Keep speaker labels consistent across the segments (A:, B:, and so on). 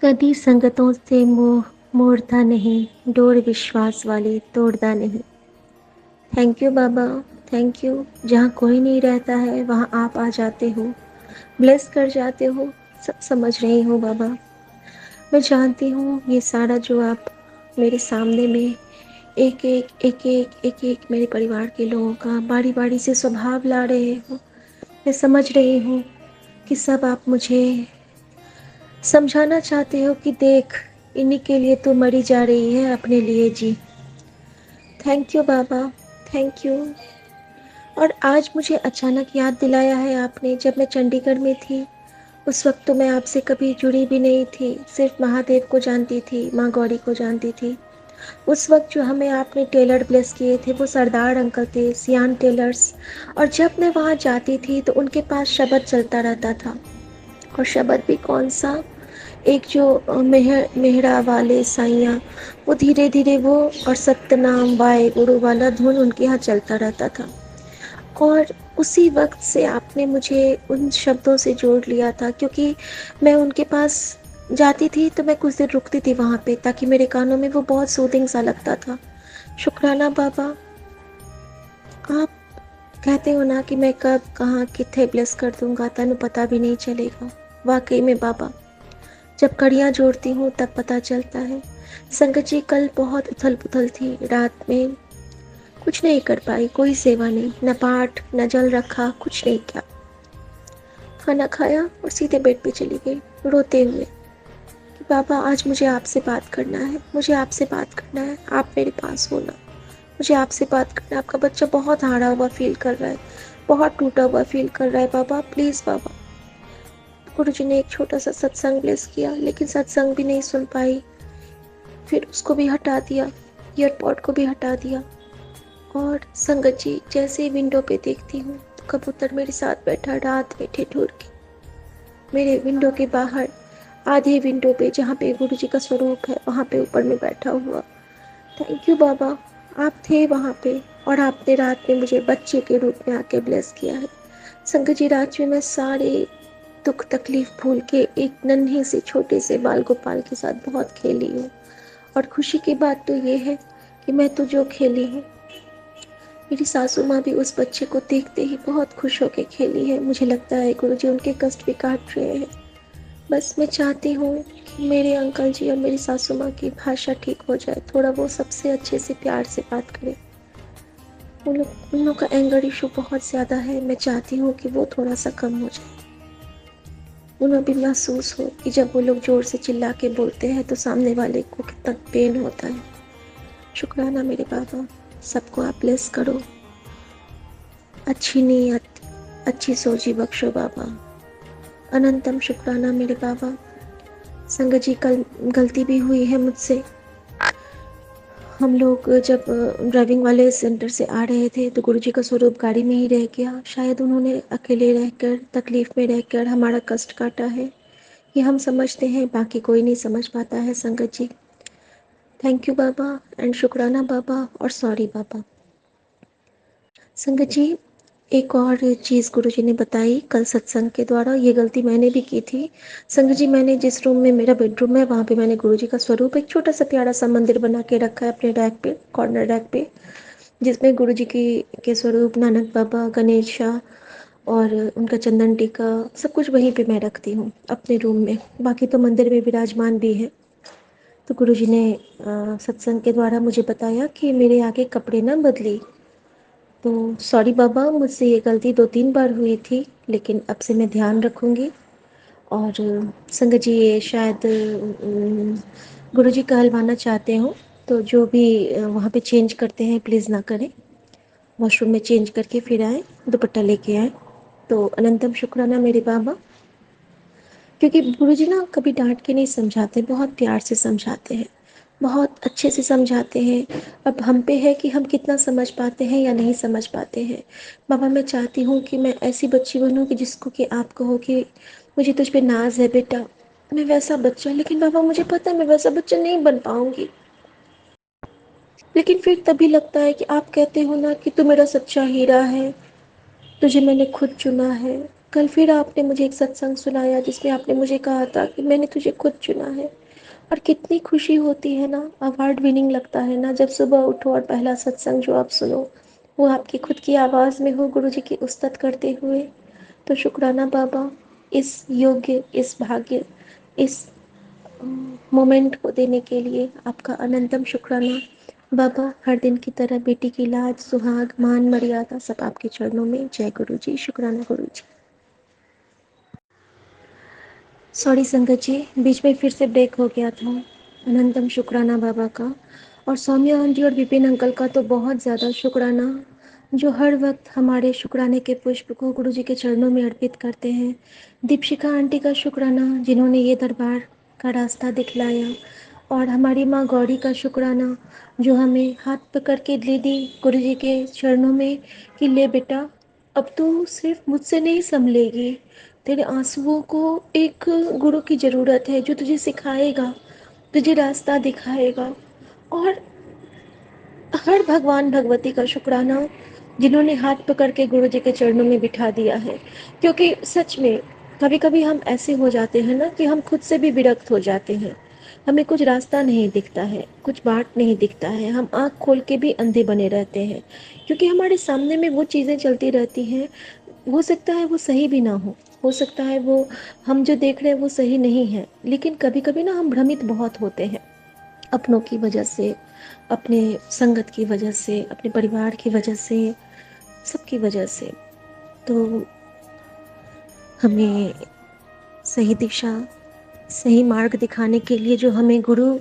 A: कदी संगतों से मोह मोड़ता नहीं, डोर विश्वास वाली तोड़ता नहीं। थैंक यू बाबा, थैंक यू। जहाँ कोई नहीं रहता है वहाँ आप आ जाते हो, ब्लेस कर जाते हो। सब समझ रही हूँ बाबा। मैं जानती हूँ ये सारा जो आप मेरे सामने में एक एक मेरे परिवार के लोगों का बारी बारी से स्वभाव ला रहे हो। मैं समझ रही हूँ कि सब आप मुझे समझाना चाहते हो कि देख, इन्हीं के लिए तू मरी जा रही है, अपने लिए जी। थैंक यू बाबा, थैंक यू। और आज मुझे अचानक याद दिलाया है आपने, जब मैं चंडीगढ़ में थी उस वक्त तो मैं आपसे कभी जुड़ी भी नहीं थी, सिर्फ महादेव को जानती थी, माँ गौरी को जानती थी। उस वक्त जो हमें आपने टेलर ब्लेस किए थे वो सरदार अंकल थे, सियान टेलर्स। और जब मैं वहाँ जाती थी तो उनके पास शब्द चलता रहता था। और शब्द भी कौन सा, एक जो मेहरा वाले साइयाँ, वो धीरे धीरे वो, और सतनाम वाहे गुरु वाला धुन उनके यहाँ चलता रहता था। और उसी वक्त से आपने मुझे उन शब्दों से जोड़ लिया था, क्योंकि मैं उनके पास जाती थी तो मैं कुछ देर रुकती थी वहाँ पे, ताकि मेरे कानों में वो बहुत सूदिंग सा लगता था। शुक्राना बाबा। आप कहते हो ना कि मैं कब कहाँ किथे ब्लेस कर दूंगा, तनु पता भी नहीं चलेगा। वाकई में बाबा, जब कड़ियाँ जोड़ती हूँ तब पता चलता है। संगत जी, कल बहुत उथल पुथल थी, रात में कुछ नहीं कर पाई, कोई सेवा नहीं, न पाठ न जल रखा, कुछ नहीं किया। खाना खाया और सीधे बेड पे चली गई रोते हुए कि बाबा आज मुझे आपसे बात करना है, मुझे आपसे बात करना है, आप मेरे पास हो ना, मुझे आपसे बात करना है। आपका बच्चा बहुत हारा हुआ फील कर रहा है, बहुत टूटा हुआ फील कर रहा है बाबा, प्लीज़ बाबा। गुरुजी ने एक छोटा सा सत्संग ब्लेस किया, लेकिन सत्संग भी नहीं सुन पाई। फिर उसको भी हटा दिया, ईयरपॉड को भी हटा दिया। और संगत जी, जैसे ही विंडो पे देखती हूँ तो कबूतर मेरे साथ बैठा रात में ठिठुर के मेरे विंडो के बाहर, आधे विंडो पे जहाँ पे गुरु जी का स्वरूप है वहाँ पे ऊपर में बैठा हुआ। थैंक यू बाबा, आप थे वहाँ पे और आपने रात में मुझे बच्चे के रूप में आके ब्लेस किया है। संगत जी, रात में मैं सारे दुख तकलीफ भूल के एक नन्हे से छोटे से बाल गोपाल के साथ बहुत खेली हूँ। और खुशी की बात तो ये है कि मैं तो जो खेली हूँ, मेरी सासू माँ भी उस बच्चे को देखते ही बहुत खुश होकर खेली है। मुझे लगता है गुरुजी उनके कष्ट भी काट रहे हैं। बस मैं चाहती हूँ कि मेरे अंकल जी और मेरी सासू माँ की भाषा ठीक हो जाए, थोड़ा वो सबसे अच्छे से प्यार से बात करें। उन लोग का एंगर इशू बहुत ज़्यादा है, मैं चाहती हूँ कि वो थोड़ा सा कम हो जाए। उन्हें भी महसूस हो कि जब वो लोग ज़ोर से चिल्ला के बोलते हैं तो सामने वाले को कितना पेन होता है। शुक्राना मेरे बाबा, सबको आप ब्लेस करो, अच्छी नीयत, अच्छी सोची बख्शो बाबा। अनंतम शुक्राना मेरे बाबा। संगत जी, कल गलती भी हुई है मुझसे। हम लोग जब ड्राइविंग वाले सेंटर से आ रहे थे तो गुरुजी का स्वरूप गाड़ी में ही रह गया। शायद उन्होंने अकेले रहकर, तकलीफ में रहकर हमारा कष्ट काटा है, ये हम समझते हैं, बाकी कोई नहीं समझ पाता है संगत जी। थैंक यू बाबा एंड शुक्राना बाबा और सॉरी बाबा। संगत जी, एक और चीज़ गुरुजी ने बताई कल सत्संग के द्वारा, ये गलती मैंने भी की थी। संगत जी, मैंने जिस रूम में मेरा बेडरूम है वहाँ पे मैंने गुरुजी का स्वरूप एक छोटा सा प्यारा सा मंदिर बना के रखा है अपने रैक पे, कॉर्नर रैक पे, जिसमें गुरुजी की के स्वरूप नानक बाबा, गणेश शाह और उनका चंदन टीका सब कुछ वहीं पे मैं रखती हूँ अपने रूम में। बाकी तो मंदिर में विराजमान भी है। तो गुरुजी ने सत्संग के द्वारा मुझे बताया कि मेरे आगे कपड़े ना बदली। तो सॉरी बाबा, मुझसे ये गलती 2-3 बार हुई थी, लेकिन अब से मैं ध्यान रखूँगी। और संगत जी, ये शायद गुरुजी कहलवाना चाहते हो तो जो भी वहाँ पे चेंज करते हैं प्लीज़ ना करें, वॉशरूम में चेंज करके फिर आए, दुपट्टा लेके आए। तो अनंतम शुक्राना मेरे बाबा, क्योंकि गुरुजी ना कभी डांट के नहीं समझाते, बहुत प्यार से समझाते हैं, बहुत अच्छे से समझाते हैं। अब हम पे है कि हम कितना समझ पाते हैं या नहीं समझ पाते हैं। बाबा, मैं चाहती हूँ कि मैं ऐसी बच्ची बनूँ कि जिसको कि आप कहो कि मुझे तुझ पे नाज है बेटा, मैं वैसा बच्चा। लेकिन बाबा, मुझे पता है मैं वैसा बच्चा नहीं बन पाऊँगी। लेकिन फिर तभी लगता है कि आप कहते हो ना कि तू मेरा सच्चा हीरा है, तुझे मैंने खुद चुना है, कल फिर आपने मुझे एक सत्संग सुनाया जिसमें आपने मुझे कहा था कि मैंने तुझे खुद चुना है। और कितनी खुशी होती है ना, अवार्ड विनिंग लगता है ना, जब सुबह उठो और पहला सत्संग जो आप सुनो वो आपकी खुद की आवाज़ में हो, गुरु जी की उस्तत करते हुए। तो शुक्राना बाबा, इस योग्य, इस भाग्य, इस मोमेंट को देने के लिए आपका अनंतम शुक्राना बाबा। हर दिन की तरह बेटी की लाज, सुहाग, मान, मर्यादा सब आपके चरणों में। जय गुरु जी। शुक्राना गुरु जी। सॉरी संगत जी, बीच में फिर से ब्रेक हो गया था। अनंतम शुक्राना बाबा का, और सौम्या आंटी और विपिन अंकल का तो बहुत ज़्यादा शुक्राना, जो हर वक्त हमारे शुक्राने के पुष्प को गुरु जी के चरणों में अर्पित करते हैं। दीपशिका आंटी का शुक्राना, जिन्होंने ये दरबार का रास्ता दिखलाया। और हमारी माँ गौरी का शुक्राना, जो हमें हाथ पकड़ के ले दी गुरु जी के चरणों में कि ले बेटा, अब तू सिर्फ मुझसे नहीं संभलेगी, तेरे आंसुओं को एक गुरु की ज़रूरत है जो तुझे सिखाएगा, तुझे रास्ता दिखाएगा। और हर भगवान भगवती का शुक्राना, जिन्होंने हाथ पकड़ के गुरु जी के चरणों में बिठा दिया है। क्योंकि सच में कभी कभी हम ऐसे हो जाते हैं ना कि हम खुद से भी विरक्त हो जाते हैं। हमें कुछ रास्ता नहीं दिखता है, कुछ बाट नहीं दिखता है, हम आँख खोल के भी अंधे बने रहते हैं, क्योंकि हमारे सामने में वो चीज़ें चलती रहती हैं। हो सकता है वो सही भी ना हो सकता है वो हम जो देख रहे हैं वो सही नहीं है, लेकिन कभी कभी ना हम भ्रमित बहुत होते हैं, अपनों की वजह से, अपने संगत की वजह से, अपने परिवार की वजह से, सबकी वजह से। तो हमें सही दिशा, सही मार्ग दिखाने के लिए जो हमें गुरु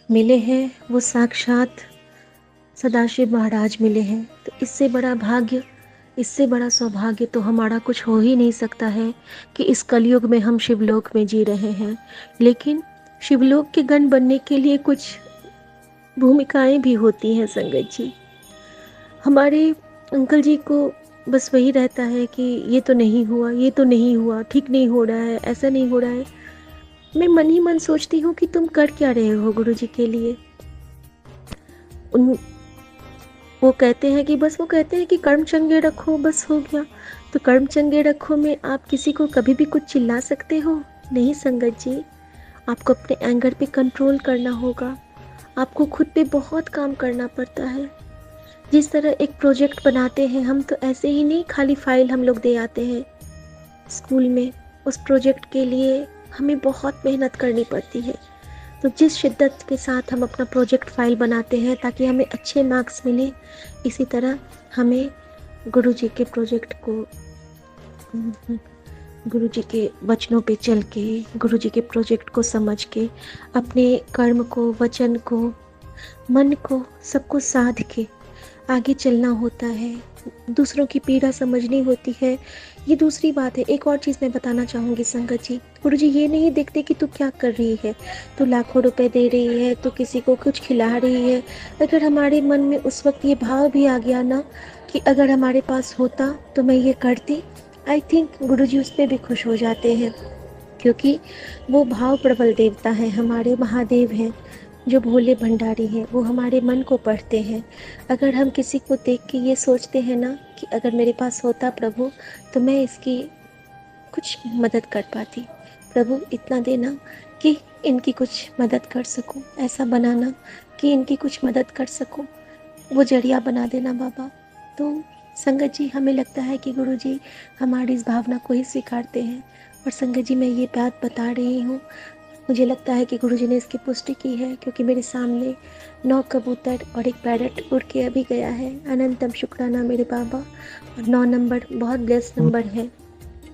A: मिले हैं वो साक्षात सदाशिव महाराज मिले हैं। तो इससे बड़ा भाग्य, इससे बड़ा सौभाग्य तो हमारा कुछ हो ही नहीं सकता है कि इस कलयुग में हम शिवलोक में जी रहे हैं। लेकिन शिवलोक के गण बनने के लिए कुछ भूमिकाएं भी होती हैं संगत जी। हमारे अंकल जी को बस वही रहता है कि ये तो नहीं हुआ, ये तो नहीं हुआ, ठीक नहीं हो रहा है, ऐसा नहीं हो रहा है। मैं मन ही मन सोचती हूँ कि तुम कर क्या रहे हो गुरु जी के लिए। उन वो कहते हैं कि बस, वो कहते हैं कि कर्म चंगे रखो, बस हो गया। तो कर्म चंगे रखो में आप किसी को कभी भी कुछ चिल्ला सकते हो? नहीं संगत जी, आपको अपने एंगर पे कंट्रोल करना होगा। आपको खुद पे बहुत काम करना पड़ता है। जिस तरह एक प्रोजेक्ट बनाते हैं हम, तो ऐसे ही नहीं खाली फाइल हम लोग दे आते हैं स्कूल में। उस प्रोजेक्ट के लिए हमें बहुत मेहनत करनी पड़ती है। तो जिस शिद्दत के साथ हम अपना प्रोजेक्ट फाइल बनाते हैं ताकि हमें अच्छे मार्क्स मिले, इसी तरह हमें गुरु जी के प्रोजेक्ट को, गुरु जी के वचनों पे चल के, गुरु जी के प्रोजेक्ट को समझ के, अपने कर्म को, वचन को, मन को, सबको साध के आगे चलना होता है। दूसरों की पीड़ा समझनी होती है। ये दूसरी बात है। एक और चीज़ मैं बताना चाहूँगी संगत जी, गुरु जी ये नहीं देखते कि तू क्या कर रही है, तू लाखों रुपए दे रही है, तू किसी को कुछ खिला रही है। अगर हमारे मन में उस वक्त ये भाव भी आ गया ना कि अगर हमारे पास होता तो मैं ये करती, आई थिंक गुरु जी उस पर भी खुश हो जाते हैं। क्योंकि वो भाव प्रबल देवता है, हमारे महादेव हैं जो भोले भंडारी हैं, वो हमारे मन को पढ़ते हैं। अगर हम किसी को देख के ये सोचते हैं ना कि अगर मेरे पास होता प्रभु तो मैं इसकी कुछ मदद कर पाती, प्रभु इतना देना कि इनकी कुछ मदद कर सकूं, ऐसा बनाना कि इनकी कुछ मदद कर सकूं, वो जरिया बना देना बाबा। तो संगत जी, हमें लगता है कि गुरु जी हमारी इस भावना को ही स्वीकारते हैं। और संगत जी, मैं ये बात बता रही हूँ, मुझे लगता है कि गुरु जी ने इसकी पुष्टि की है, क्योंकि मेरे सामने 9 कबूतर और एक पैरट उड़ के अभी गया है। अनंतम शुक्राना मेरे बाबा। और 9 नंबर बहुत ब्लेस्ड नंबर है,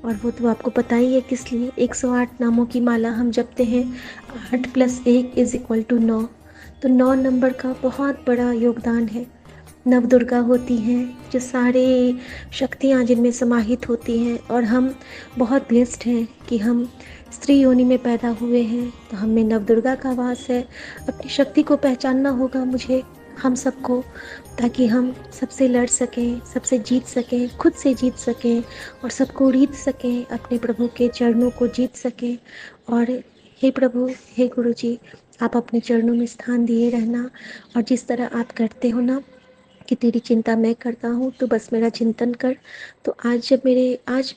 A: और वो तो आपको पता ही है किस लिए। 108 नामों की माला हम जपते हैं, 8 + 1 = 9। तो 9 नंबर का बहुत बड़ा योगदान है। नव दुर्गा होती हैं जो सारे शक्तियाँ जिनमें समाहित होती हैं, और हम बहुत ब्लेस्ड हैं कि हम स्त्री योनि में पैदा हुए हैं, तो हमें नव दुर्गा का वास है। अपनी शक्ति को पहचानना होगा मुझे, हम सबको, ताकि हम सबसे लड़ सकें, सबसे जीत सकें, खुद से जीत सकें, और सबको रीत सकें, अपने प्रभु के चरणों को जीत सकें। और हे प्रभु, हे गुरु जी, आप अपने चरणों में स्थान दिए रहना। और जिस तरह आप करते हो ना कि तेरी चिंता मैं करता हूँ, तो बस मेरा चिंतन कर। तो आज जब मेरे आज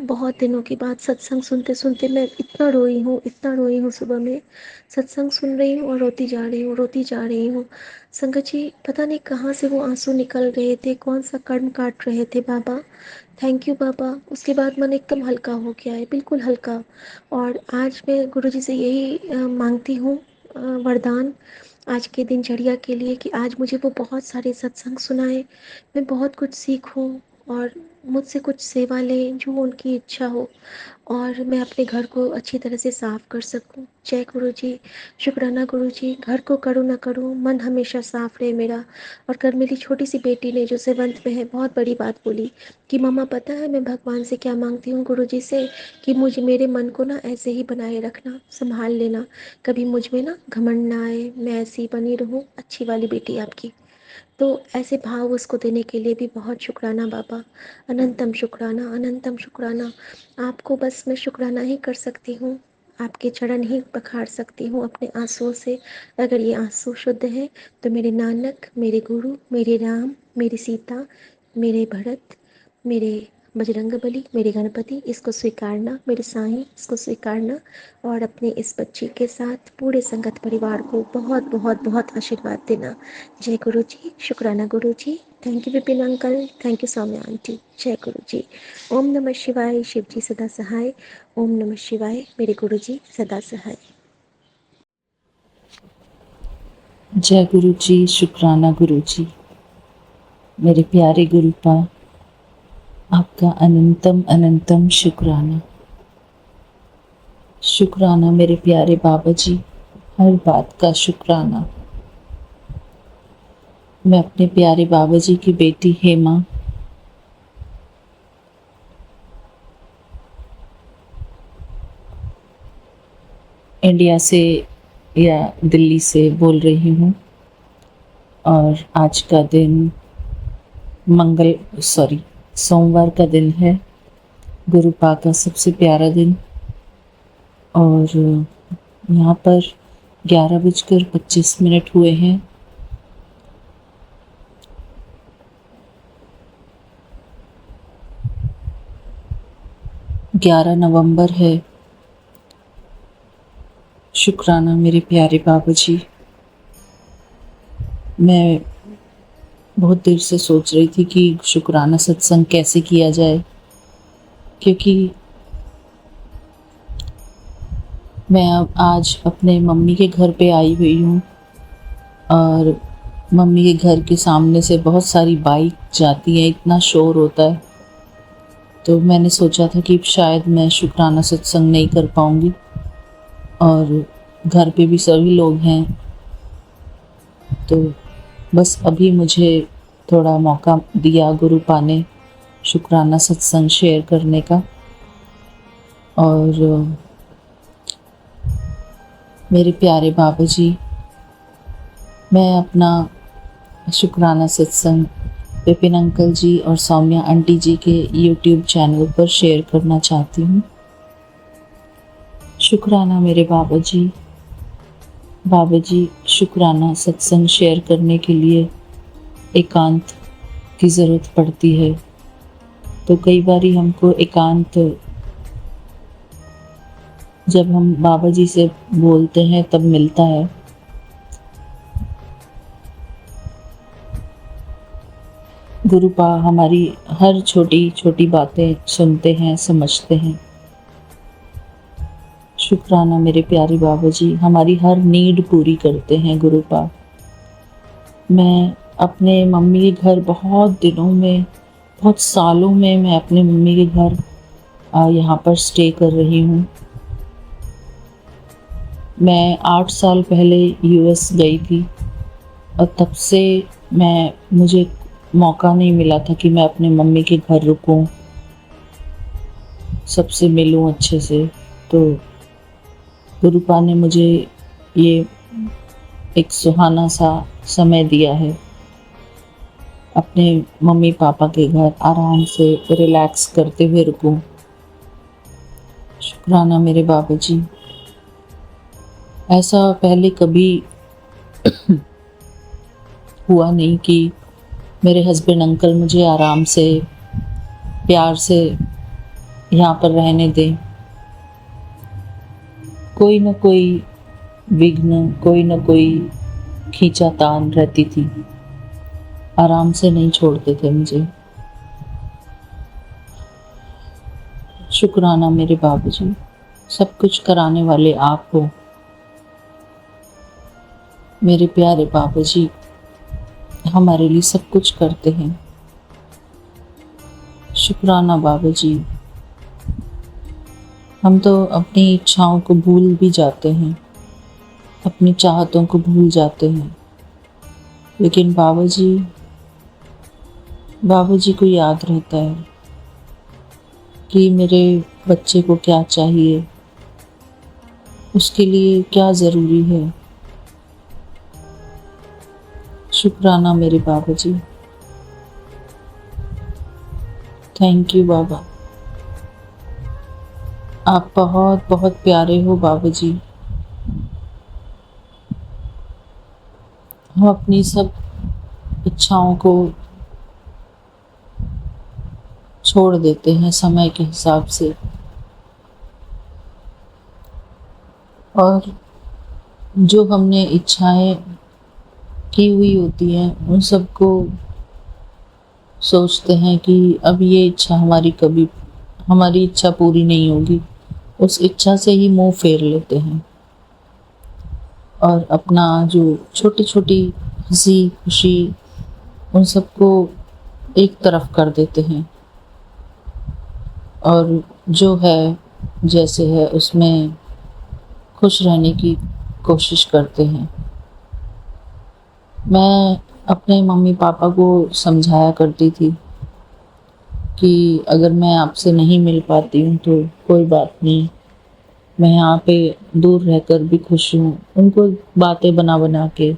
A: बहुत दिनों के बाद सत्संग सुनते-सुनते मैं इतना रोई हूँ सुबह में। सत्संग सुन रही हूँ और रोती जा रही हूँ, रोती जा रही हूँ। संगत जी, पता नहीं कहाँ से वो आँसू निकल रहे थे, कौन-सा कर्म काट रहे थे बाबा। थैंक यू बाबा। उसके बाद मन एकदम हल्का हो गया है, बिल्कुल हल्का। और आज मैं गुरुजी से यही माँगती हूँ वरदान आज के दिनचर्या के लिए कि आज मुझे वो बहुत सारे सत्संग सुनाएँ, मैं बहुत कुछ सीखूँ और मुझसे कुछ सेवा लें जो उनकी इच्छा हो और मैं अपने घर को अच्छी तरह से साफ़ कर सकूँ। जय गुरुजी, शुक्राना गुरुजी, घर को करूँ ना करूँ, मन हमेशा साफ़ रहे मेरा। और कल मेरी छोटी-सी बेटी ने जो 7th में है, बहुत बड़ी बात बोली कि मम्मा पता है मैं भगवान से क्या माँगती हूँ गुरुजी से कि मुझे मेरे मन को ना ऐसे ही बनाए रखना, सँभाल लेना, कभी मुझ में ना घमंड ना आए, मैं ऐसी बनी रहूँ, अच्छी वाली बेटी आपकी। तो ऐसे भाव उसको देने के लिए भी बहुत शुक्राना बाबा। अनंतम शुक्राना, अनंतम शुक्राना। आपको बस मैं शुक्राना ही कर सकती हूँ। आपके चरण ही पखार सकती हूँ अपने आँसुओं से। अगर ये आँसू शुद्ध हैं तो मेरे नानक, मेरे गुरु, मेरे राम, मेरी सीता, मेरे भरत, मेरे बजरंगबली, मेरे गणपति इसको स्वीकारना, मेरे साईं इसको स्वीकारना और अपने इस बच्ची के साथ पूरे संगत परिवार को बहुत बहुत बहुत आशीर्वाद देना। जय गुरु जी, शुक्राना गुरु जी। Thank you Vipin uncle, thank you Saumya aunty. जय गुरु जी। ओम नमः शिवाय, शिव जी सदा सहाय। ओम नमः शिवाय, मेरे गुरु जी सदा सहाय।
B: जय गुरु जी, शुक्राना गुरु जी। मेरे प्यारे गुरुपा, आपका अनंतम अनंतम शुक्राना। शुक्राना मेरे प्यारे बाबा जी, हर बात का शुक्राना। मैं अपने प्यारे बाबा जी की बेटी हेमा इंडिया से या दिल्ली से बोल रही हूँ और आज का दिन सोमवार का दिन है, गुरुपा का सबसे प्यारा दिन। और यहाँ पर 11:25 हुए हैं। ग्यारह नवंबर है। शुक्राना मेरे प्यारे बाबा जी। मैं बहुत देर से सोच रही थी कि शुक्राना सत्संग कैसे किया जाए, क्योंकि मैं अब आज अपने मम्मी के घर पे आई हुई हूँ और मम्मी के घर के सामने से बहुत सारी बाइक जाती हैं, इतना शोर होता है। तो मैंने सोचा था कि शायद मैं शुक्राना सत्संग नहीं कर पाऊँगी और घर पे भी सभी लोग हैं, तो बस अभी मुझे थोड़ा मौका दिया गुरुपा ने शुक्राना सत्संग शेयर करने का। और मेरे प्यारे बाबा जी, मैं अपना शुक्राना सत्संग विपिन अंकल जी और सौम्या आंटी जी के YouTube चैनल पर शेयर करना चाहती हूँ। शुक्राना मेरे बाबा जी। बाबा जी, शुक्राना सत्संग शेयर करने के लिए एकांत की ज़रूरत पड़ती है, तो कई बारी हमको एकांत जब हम बाबा जी से बोलते हैं तब मिलता है। गुरुपा हमारी हर छोटी छोटी बातें सुनते हैं, समझते हैं। शुक्राना मेरे प्यारे बाबा जी, हमारी हर नीड पूरी करते हैं गुरुपा। मैं अपने मम्मी के घर बहुत दिनों में, बहुत सालों में मैं अपने मम्मी के घर यहाँ पर स्टे कर रही हूँ। मैं 8 साल पहले यूएस गई थी और तब से मुझे मौका नहीं मिला था कि मैं अपने मम्मी के घर रुकूं, सबसे मिलूं अच्छे से। तो गुरुपा ने मुझे ये एक सुहाना सा समय दिया है, अपने मम्मी पापा के घर आराम से रिलैक्स करते हुए रुकूं। शुक्राना मेरे बाबा जी। ऐसा पहले कभी हुआ नहीं कि मेरे हस्बैंड अंकल मुझे आराम से, प्यार से यहाँ पर रहने दें। कोई न कोई विघ्न, कोई न कोई खींचातान रहती थी, आराम से नहीं छोड़ते थे मुझे। शुक्राना मेरे बाबूजी, सब कुछ कराने वाले आप हो मेरे प्यारे बाबूजी, हमारे लिए सब कुछ करते हैं। शुक्राना बाबूजी। हम तो अपनी इच्छाओं को भूल भी जाते हैं, अपनी चाहतों को भूल जाते हैं, लेकिन बाबूजी को याद रहता है कि मेरे बच्चे को क्या चाहिए, उसके लिए क्या ज़रूरी है। शुक्राना मेरे बाबूजी। थैंक यू बाबा, आप बहुत बहुत प्यारे हो बाबूजी। हम अपनी सब इच्छाओं को छोड़ देते हैं समय के हिसाब से, और जो हमने इच्छाएं की हुई होती हैं उन सबको सोचते हैं कि अब ये इच्छा हमारी इच्छा पूरी नहीं होगी, उस इच्छा से ही मुंह फेर लेते हैं और अपना जो छोटी छोटी हंसी खुशी उन सबको एक तरफ कर देते हैं, और जो है जैसे है उसमें खुश रहने की कोशिश करते हैं। मैं अपने मम्मी पापा को समझाया करती थी कि अगर मैं आपसे नहीं मिल पाती हूँ तो कोई बात नहीं, मैं यहाँ पे दूर रहकर भी खुश हूँ। उनको बातें बना बना के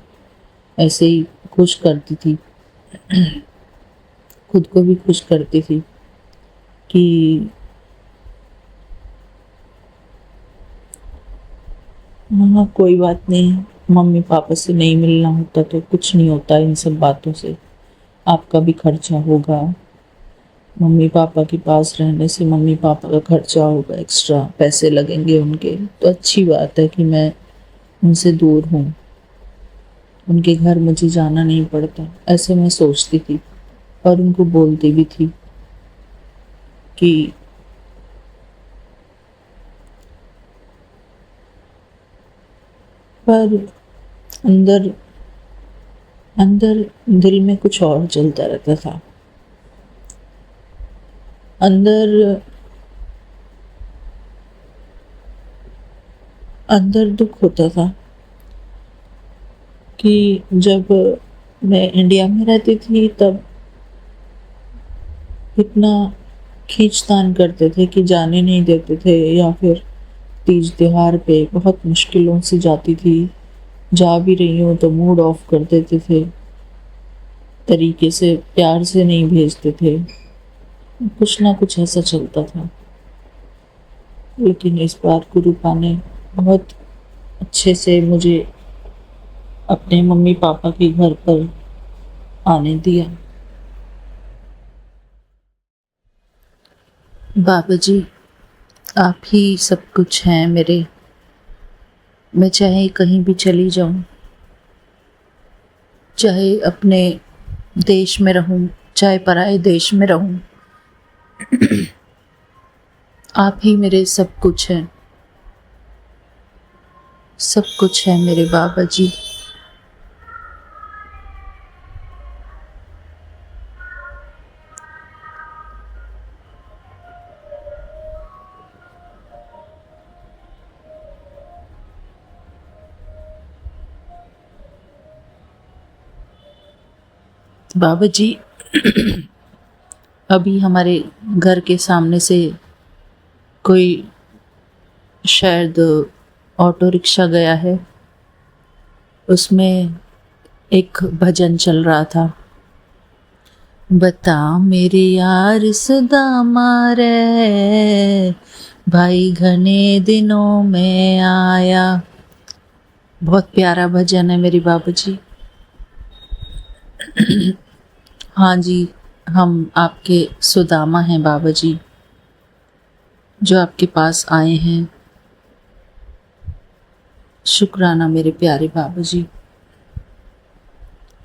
B: ऐसे ही खुश करती थी, खुद को भी खुश करती थी कि हाँ कोई बात नहीं, मम्मी पापा से नहीं मिलना होता तो कुछ नहीं होता, इन सब बातों से आपका भी खर्चा होगा, मम्मी पापा के पास रहने से मम्मी पापा का खर्चा होगा, एक्स्ट्रा पैसे लगेंगे उनके, तो अच्छी बात है कि मैं उनसे दूर हूँ, उनके घर मुझे जाना नहीं पड़ता। ऐसे मैं सोचती थी और उनको बोलती भी थी कि पर अंदर अंदर दिल में कुछ और चलता रहता था। अंदर दुख होता था कि जब मैं इंडिया में रहती थी तब इतना खींचतान करते थे कि जाने नहीं देते थे, या फिर तीज त्योहार पे बहुत मुश्किलों से जाती थी, जा भी रही हूँ तो मूड ऑफ कर देते थे, तरीके से प्यार से नहीं भेजते थे, कुछ ना कुछ ऐसा चलता था। लेकिन इस बार गुरुपा ने बहुत अच्छे से मुझे अपने मम्मी पापा के घर पर आने दिया। बाबा जी, आप ही सब कुछ हैं मेरे। मैं चाहे कहीं भी चली जाऊं, चाहे अपने देश में रहूं, चाहे पराए देश में रहूं, आप ही मेरे सब कुछ हैं, सब कुछ है मेरे बाबा जी। बाबा जी, अभी हमारे घर के सामने से कोई शायद ऑटो रिक्शा गया है, उसमें एक भजन चल रहा था, बता मेरे यार सदामा रे, भाई घने दिनों में आया। बहुत प्यारा भजन है मेरी बाबूजी। हाँ जी, हम आपके सुदामा हैं बाबा जी, जो आपके पास आए हैं। शुक्राना मेरे प्यारे बाबा जी,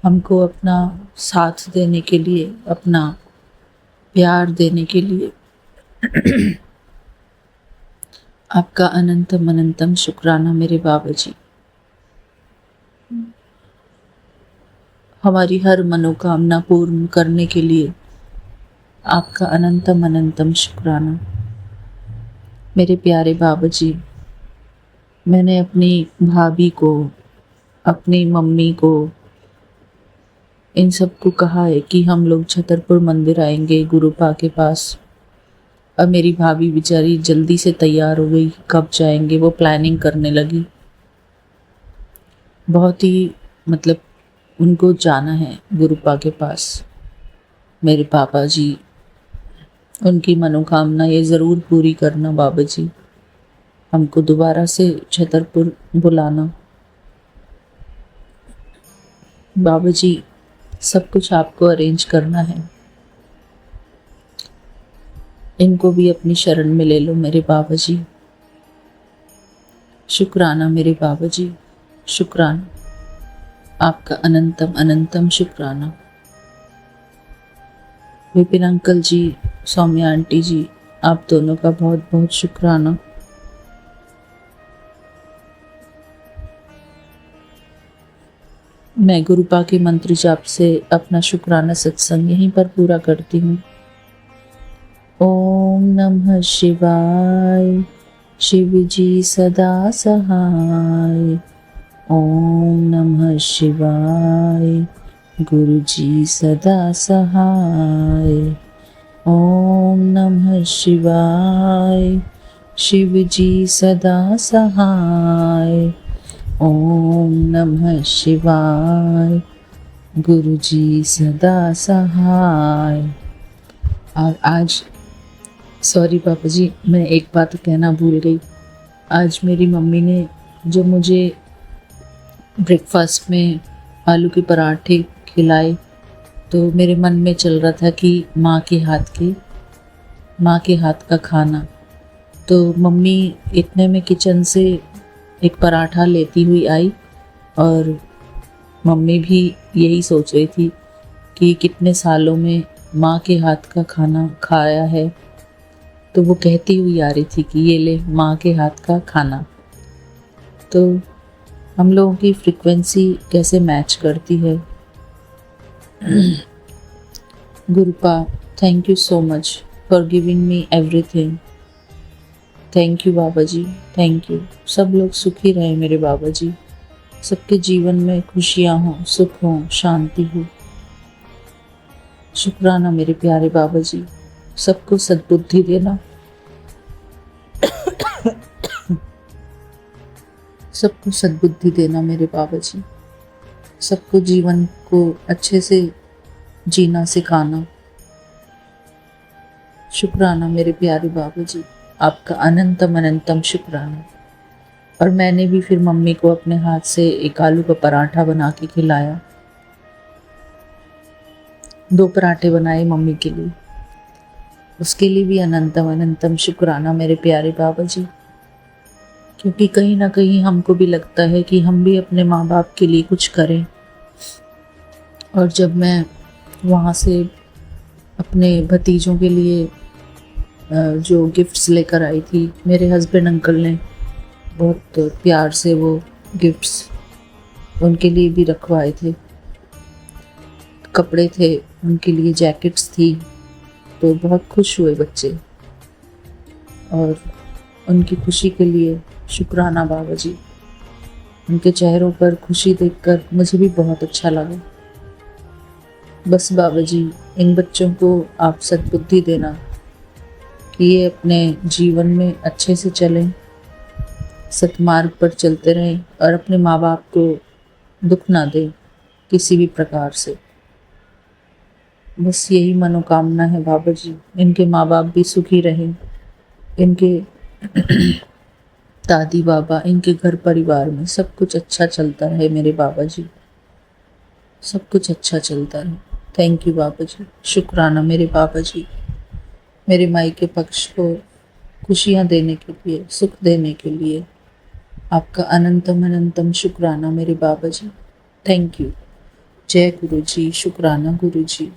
B: हमको अपना साथ देने के लिए, अपना प्यार देने के लिए आपका अनंतम अनंतम शुक्राना मेरे बाबा जी। हमारी हर मनोकामना पूर्ण करने के लिए आपका अनंतम अनंतम शुक्राना मेरे प्यारे बाबा जी। मैंने अपनी भाभी को, अपनी मम्मी को, इन सबको कहा है कि हम लोग छतरपुर मंदिर आएंगे गुरुपा के पास। अब मेरी भाभी बेचारी जल्दी से तैयार हो गई, कब जाएंगे वो प्लानिंग करने लगी। बहुत ही मतलब उनको जाना है गुरुपा के पास। मेरे पापा जी, उनकी मनोकामना ये ज़रूर पूरी करना बाबा जी, हमको दोबारा से छतरपुर बुलाना। बाबा जी, सब कुछ आपको अरेंज करना है। इनको भी अपनी शरण में ले लो मेरे बाबा जी। शुक्राना मेरे बाबा जी, शुक्राना, आपका अनंतम अनंतम शुक्राना। विपिन अंकल जी, सौम्या आंटी जी, आप दोनों का बहुत बहुत शुक्राना। मैं गुरुपा के मंत्र जाप से अपना शुक्राना सत्संग यहीं पर पूरा करती हूँ। ओम नमः शिवाय, शिव जी सदा सहाय। ओम नमः शिवाय, गुरु जी सदा सहाय। ओम नमः शिवाय, शिव जी सदा सहाय। ओम नमः शिवाय, गुरु जी सदा सहाय। और आज सॉरी पापा जी, मैं एक बात कहना भूल गई। आज मेरी मम्मी ने जो मुझे ब्रेकफास्ट में आलू के पराठे खिलाए, तो मेरे मन में चल रहा था कि माँ के हाथ का खाना। तो मम्मी इतने में किचन से एक पराठा लेती हुई आई, और मम्मी भी यही सोच रही थी कि कितने सालों में माँ के हाथ का खाना खाया है। तो वो कहती हुई आ रही थी कि ये ले माँ के हाथ का खाना। तो हम लोगों की फ्रीक्वेंसी कैसे मैच करती है। गुरुपा, thank you so much for giving me everything. Thank you बाबा जी, थैंक यू। सब लोग सुखी रहे मेरे बाबा जी, सबके जीवन में खुशियाँ हों, सुख हों, शांति हो। शुक्राना मेरे प्यारे बाबा जी, सबको सद्बुद्धि देना, सबको सद्बुद्धि देना मेरे बाबा जी, सबको जीवन को अच्छे से जीना सिखाना। शुक्राना मेरे प्यारे बाबा जी, आपका अनंतम अनंतम शुक्राना। और मैंने भी फिर मम्मी को अपने हाथ से एक आलू का पराठा बना के खिलाया। 2 पराठे बनाए मम्मी के लिए, उसके लिए भी अनंतम अनंतम शुक्राना मेरे प्यारे बाबा जी। क्योंकि कहीं ना कहीं हमको भी लगता है कि हम भी अपने माँ बाप के लिए कुछ करें। और जब मैं वहाँ से अपने भतीजों के लिए जो गिफ्ट्स लेकर आई थी, मेरे हस्बैंड अंकल ने बहुत प्यार से वो गिफ्ट्स उनके लिए भी रखवाए थे। कपड़े थे उनके लिए, जैकेट्स थी, तो बहुत खुश हुए बच्चे। और उनकी खुशी के लिए शुक्राना बाबा जी। उनके चेहरों पर खुशी देखकर मुझे भी बहुत अच्छा लगा। बस बाबा जी, इन बच्चों को आप सद्बुद्धि देना कि ये अपने जीवन में अच्छे से चलें, सतमार्ग पर चलते रहें और अपने माँ बाप को दुख ना दें किसी भी प्रकार से। बस यही मनोकामना है बाबा जी, इनके माँ बाप भी सुखी रहें, इनके दादी बाबा, इनके घर परिवार में सब कुछ अच्छा चलता रहे मेरे बाबा जी, सब कुछ अच्छा चलता रहे। थैंक यू बाबा जी, शुक्राना मेरे बाबा जी, मेरे मायके पक्ष को खुशियाँ देने के लिए, सुख देने के लिए आपका अनंतम अनंतम शुक्राना मेरे बाबा जी। Thank you. जय गुरु जी, शुक्राना गुरु जी।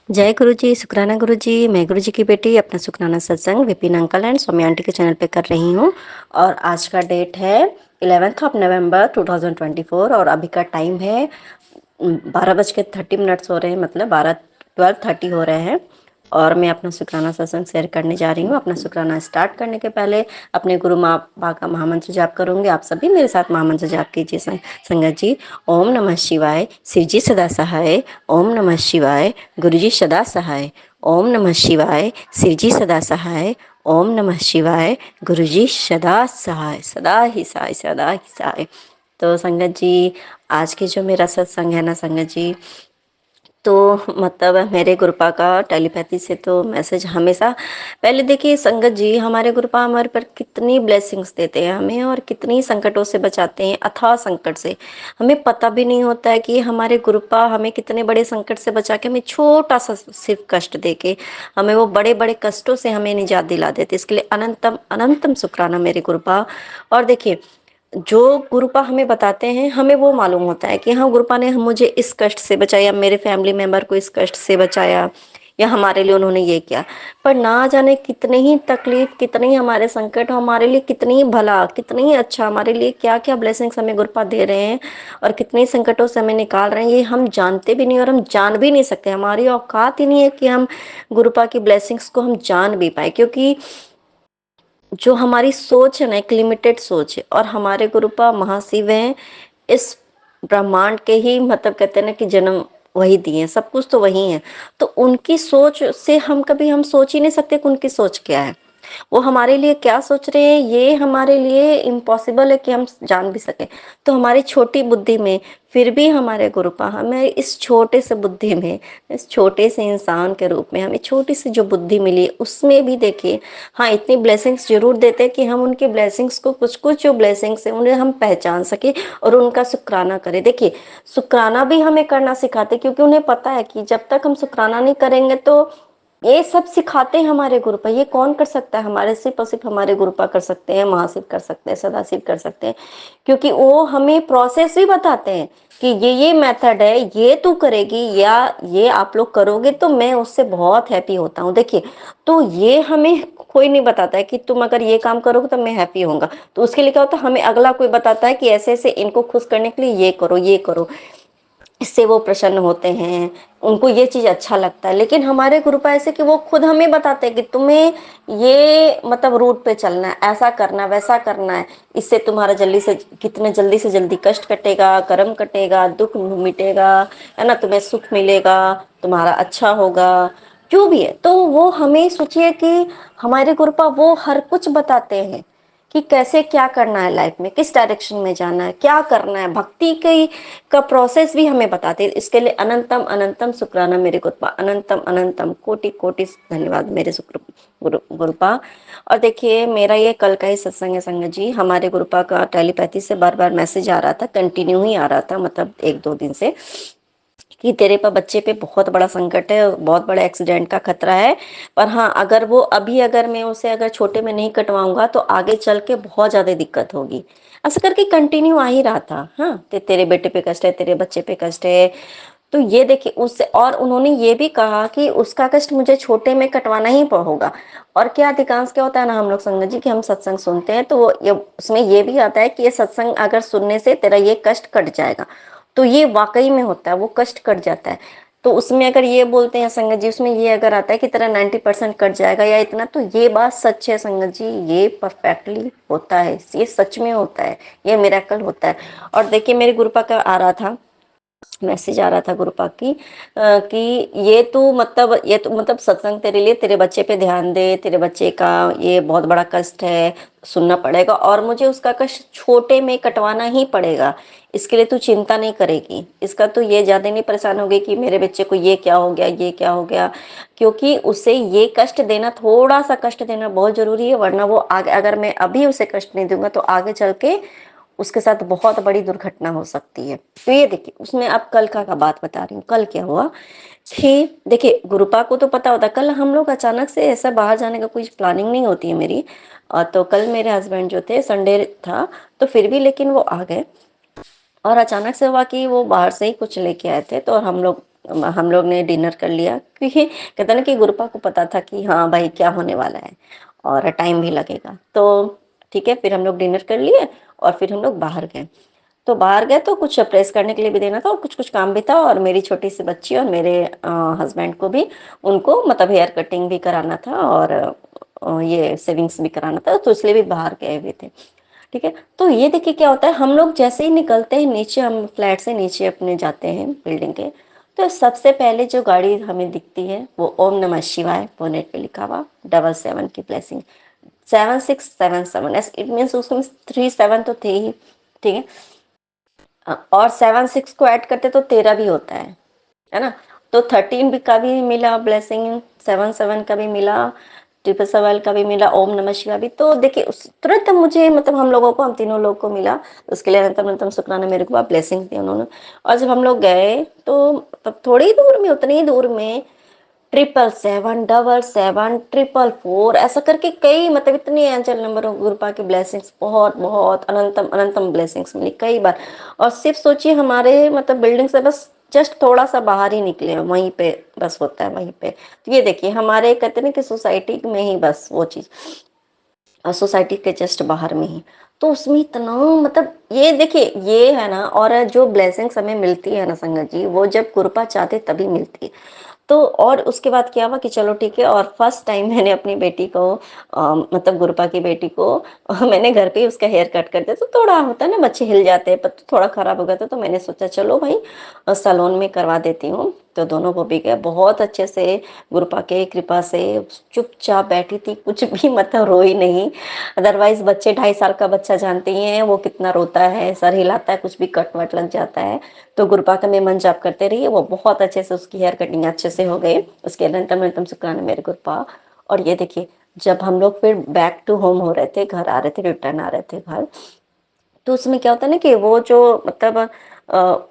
C: जय गुरु जी, शुक्राना गुरु जी। मैं गुरु जी की बेटी अपना शुक्राना सत्संग Vipin uncle and Swami aunty के चैनल पे कर रही हूँ। और आज का डेट है 11 नवंबर 2024 और अभी का टाइम है 12:30 हो रहे हैं, मतलब 12:30 हो रहे हैं। और मैं अपना शुक्राना सत्संग शेयर करने जा रही हूँ। अपना शुक्राना स्टार्ट करने के पहले अपने गुरु माँ बा का महामंत्र जाप करूंगी। आप सभी मेरे साथ महामंत्र जाप कीजिए संगत जी। ओम नमः शिवाय, शिव जी सदा सहाय। ओम नमः शिवाय, गुरु जी सदा सहाय। ओम नमः शिवाय, शिव जी सदा सहाय। ओम नमः शिवाय, गुरु जी सदा सहाय, सदा ही सहाय, सदा ही सहाय। तो संगत जी, आज के जो मेरा सत्संग है ना संगत जी, तो मतलब मेरे गुरुपा का टेलीपैथी से तो मैसेज हमेशा, पहले देखिए संगत जी, हमारे गुरुपा हमारे पर कितनी ब्लेसिंग्स देते हैं हमें और कितनी संकटों से बचाते हैं, अथाह संकट से। हमें पता भी नहीं होता है कि हमारे गुरुपा हमें कितने बड़े संकट से बचा के हमें छोटा सा सिर्फ कष्ट देके हमें वो बड़े बड़े कष्टों से हमें निजात दिला देते। इसके लिए अनंतम अनंतम शुक्राना मेरे गुरुपा। और देखिए, जो गुरुपा हमें बताते हैं हमें वो मालूम होता है कि हाँ, गुरुपा ने मुझे इस कष्ट से बचाया, मेरे फैमिली मेंबर को इस कष्ट से बचाया, या हमारे लिए उन्होंने ये किया। पर ना जाने कितने ही तकलीफ, कितने ही हमारे संकट, हमारे लिए कितनी ही भला, कितनी ही अच्छा, हमारे लिए क्या क्या ब्लेसिंग्स हमें गुरुपा दे रहे हैं और कितने संकटों से हमें निकाल रहे हैं, ये हम जानते भी नहीं और हम जान भी नहीं सकते। हमारी औकात ही नहीं है कि हम गुरुपा की ब्लेसिंग्स को हम जान भी पाए, क्योंकि जो हमारी सोच है ना, एक लिमिटेड सोच है। और हमारे गुरुपा महाशिव हैं, इस ब्रह्मांड के ही, मतलब कहते हैं ना कि जन्म वही दिए हैं, सब कुछ तो वही है। तो उनकी सोच से हम कभी हम सोच ही नहीं सकते कि उनकी सोच क्या है, वो हमारे लिए क्या सोच रहे हैं, ये हमारे लिए इम्पॉसिबल है कि हम जान भी सके। तो हमारी छोटी बुद्धि में फिर भी हमारे गुरुपा हमें इस छोटे से बुद्धि में, इस छोटे से इंसान के रूप में हमें छोटी सी जो बुद्धि मिली उसमें भी देखिए, हाँ, इतनी ब्लेसिंग्स जरूर देते हैं कि हम उनकी ब्लेसिंग्स को, कुछ कुछ जो ब्लेसिंग्स है उन्हें हम पहचान सके और उनका शुक्राना करें। देखिए, शुक्राना भी हमें करना सिखाते, क्योंकि उन्हें पता है कि जब तक हम शुक्राना नहीं करेंगे तो ये सब सिखाते हैं हमारे गुरुपा। ये कौन कर सकता है, हमारे सिर्फ और सिर्फ हमारे गुरुपा कर सकते हैं, महाशिव कर सकते हैं, सदाशिव कर सकते हैं। क्योंकि वो हमें प्रोसेस भी बताते हैं कि ये मेथड है, ये तू करेगी या ये आप लोग करोगे तो मैं उससे बहुत हैप्पी होता हूँ। देखिए, तो ये हमें कोई नहीं बताता है कि तुम अगर ये काम करोगे तो मैं हैप्पी होऊंगा। तो उसके लिए क्या होता है, हमें अगला कोई बताता है कि ऐसे ऐसे इनको खुश करने के लिए ये करो, ये करो, इससे वो प्रसन्न होते हैं, उनको ये चीज अच्छा लगता है। लेकिन हमारे गुरुपा ऐसे कि वो खुद हमें बताते हैं कि तुम्हें ये मतलब रूट पे चलना है, ऐसा करना है, वैसा करना है, इससे तुम्हारा जल्दी से, कितने जल्दी से जल्दी कष्ट कटेगा, कर्म कटेगा, दुख मिटेगा, है ना, तुम्हें सुख मिलेगा, तुम्हारा अच्छा होगा, जो भी है। तो वो हमें सोचिए कि हमारे गुरुपा वो हर कुछ बताते हैं कि कैसे क्या करना है लाइफ में, किस डायरेक्शन में जाना है, क्या करना है, भक्ति की का प्रोसेस भी हमें बताते हैं। इसके लिए अनंतम अनंतम शुक्राना मेरे गुरुपा, अनंतम अनंतम कोटि कोटि धन्यवाद मेरे शुक्र गुरुपा। और देखिए, मेरा ये कल का ही सत्संग है संगत जी। हमारे गुरुपा का टेलीपैथी से बार बार मैसेज आ रहा था, कंटिन्यू ही आ रहा था, मतलब 1-2 दिन से, कि तेरे पर बच्चे पे बहुत बड़ा संकट है, बहुत बड़ा एक्सीडेंट का खतरा है। पर हाँ, अगर वो अभी, अगर मैं उसे अगर छोटे में नहीं कटवाऊंगा तो आगे चल के बहुत ज्यादा दिक्कत होगी। ऐसा करके कंटिन्यू आ ही रहा था, हाँ, तेरे बेटे पे कष्ट है, तेरे बच्चे पे कष्ट है। तो ये देखिए, उससे, और उन्होंने ये भी कहा कि उसका कष्ट मुझे छोटे में कटवाना ही होगा। और क्या अधिकांश क्या होता है ना, हम लोग संगत जी, कि हम सत्संग सुनते हैं तो वो ये उसमें ये भी आता है कि ये सत्संग अगर सुनने से तेरा ये कष्ट कट जाएगा। तो ये वाकई में होता है, वो कष्ट कट जाता है। तो उसमें अगर ये बोलते हैं संगत जी, उसमें ये अगर आता है कि तेरा 90% कट जाएगा या इतना, तो ये बात सच है संगत जी, ये परफेक्टली होता है, ये सच में होता है, ये मिरेकल होता है। और देखिए, मेरे गुरुपा का आ रहा था मैसेज, आ रहा था गुरुपा की कि ये तो मतलब सत्संग तेरे लिए, तेरे बच्चे पे ध्यान दे, तेरे बच्चे का ये बहुत बड़ा कष्ट है, सुनना पड़ेगा, और मुझे उसका कष्ट छोटे में कटवाना ही पड़ेगा। इसके लिए तू चिंता नहीं करेगी, इसका तू ये ज्यादा नहीं परेशान होगी कि मेरे बच्चे को ये क्या हो गया, ये क्या हो गया। क्योंकि उसे ये कष्ट देना, थोड़ा सा कष्ट देना बहुत जरूरी है, वरना वो आगे, अगर मैं अभी उसे कष्ट नहीं दूंगा तो आगे चल के उसके साथ बहुत बड़ी दुर्घटना हो सकती है। तो ये देखिए, उसमें अब कल का बात बता रही हूँ। कल क्या हुआ कि देखिए, गुरुपा को तो पता होता है, कल हम लोग अचानक से ऐसा बाहर जाने का कोई प्लानिंग नहीं होती है मेरी। तो कल मेरे हस्बैंड जो थे, संडे था तो फिर भी लेकिन वो आ गए, और अचानक से हुआ कि वो बाहर से ही कुछ लेके आए थे, तो हम लोग ने डिनर कर लिया, क्योंकि कहते ना कि गुरुपा को पता था कि हाँ भाई क्या होने वाला है और टाइम भी लगेगा। तो ठीक है, फिर हम लोग डिनर कर लिए और फिर हम लोग बाहर गए। तो बाहर गए तो कुछ प्रेस करने के लिए भी देना था और कुछ कुछ काम भी था, और मेरी छोटी सी बच्ची और मेरे हस्बैंड को भी, उनको मतलब हेयर कटिंग भी कराना था और ये सेविंग्स भी कराना था, तो इसलिए भी बाहर गए हुए थे। ठीक है, तो ये देखिए क्या होता है, हम लोग जैसे ही निकलते हैं नीचे, हम फ्लैट से नीचे अपने जाते हैं बिल्डिंग के, तो सबसे पहले जो गाड़ी हमें दिखती है वो ओम नमः शिवाय बोनेट पे लिखा हुआ 77 की ब्लेसिंग, 7677, इट मीन्स उसमें 37 तो थे ही। ठीक है, और 76 को ऐड करते तो 13 भी होता है ना। तो 13 भी का भी मिला ब्लेसिंग, 77 का भी मिला, 777 का भी मिला, ओम नमः शिवाय भी। तो देखिए उस तुरंत मुझे मतलब हम लोगों को, हम तीनों लोग को मिला। उसके लिए अनंतम अनंतम शुक्राना मेरे को, ब्लेसिंग दी उन्होंने। और जब हम लोग गए तो तब थोड़ी ही दूर में, उतनी ही दूर में 777, 777, 444 ऐसा करके कई, मतलब इतने एंजल नंबर ऑफ गुरुपा की ब्लेसिंग्स, बहुत बहुत अनंतम अनंतम ब्लेसिंग्स मिली कई बार। और सिर्फ सोचिए, हमारे मतलब बिल्डिंग से बस जस्ट थोड़ा सा बाहर ही निकले हैं, वहीं पे बस होता है वहीं पे। तो ये देखिए, हमारे कहते हैं ना कि सोसाइटी में ही बस वो चीज, और सोसाइटी के जस्ट बाहर में ही। तो उसमें इतना मतलब, ये देखिए ये है ना, और जो ब्लेसिंग्स हमें मिलती है ना संगत जी, वो जब कृपा चाहते तभी मिलती है। तो और उसके बाद क्या हुआ कि चलो ठीक है, और फर्स्ट टाइम मैंने अपनी बेटी को मतलब गुरपा की बेटी को मैंने घर पे ही उसका हेयर कट कर दिया। तो थोड़ा होता है ना, बच्चे हिल जाते हैं, पर थोड़ा खराब हो गया था, तो मैंने सोचा चलो भाई सैलून में करवा देती हूँ। तो दोनों को भी गए बहुत अच्छे से, गुरपा के कृपा से। चुपचाप बैठी थी, कुछ भी मतलब रोई नहीं। अदरवाइज बच्चे, 2.5 साल का बच्चा जानते ही हैं वो कितना रोता है, सर हिलाता है, कुछ भी कट वट लग जाता है। तो गुरपा का मैं मन जाप करते रही, वो बहुत अच्छे से, उसकी हेयर कटिंग अच्छे से हो गई। उसके अनंतम अनंतम शुक्राना मेरे गुरपा। और ये देखिए, जब हम लोग फिर बैक टू होम हो रहे थे, घर आ रहे थे, रिटर्न आ रहे थे घर, तो उसमें क्या होता है ना कि वो जो मतलब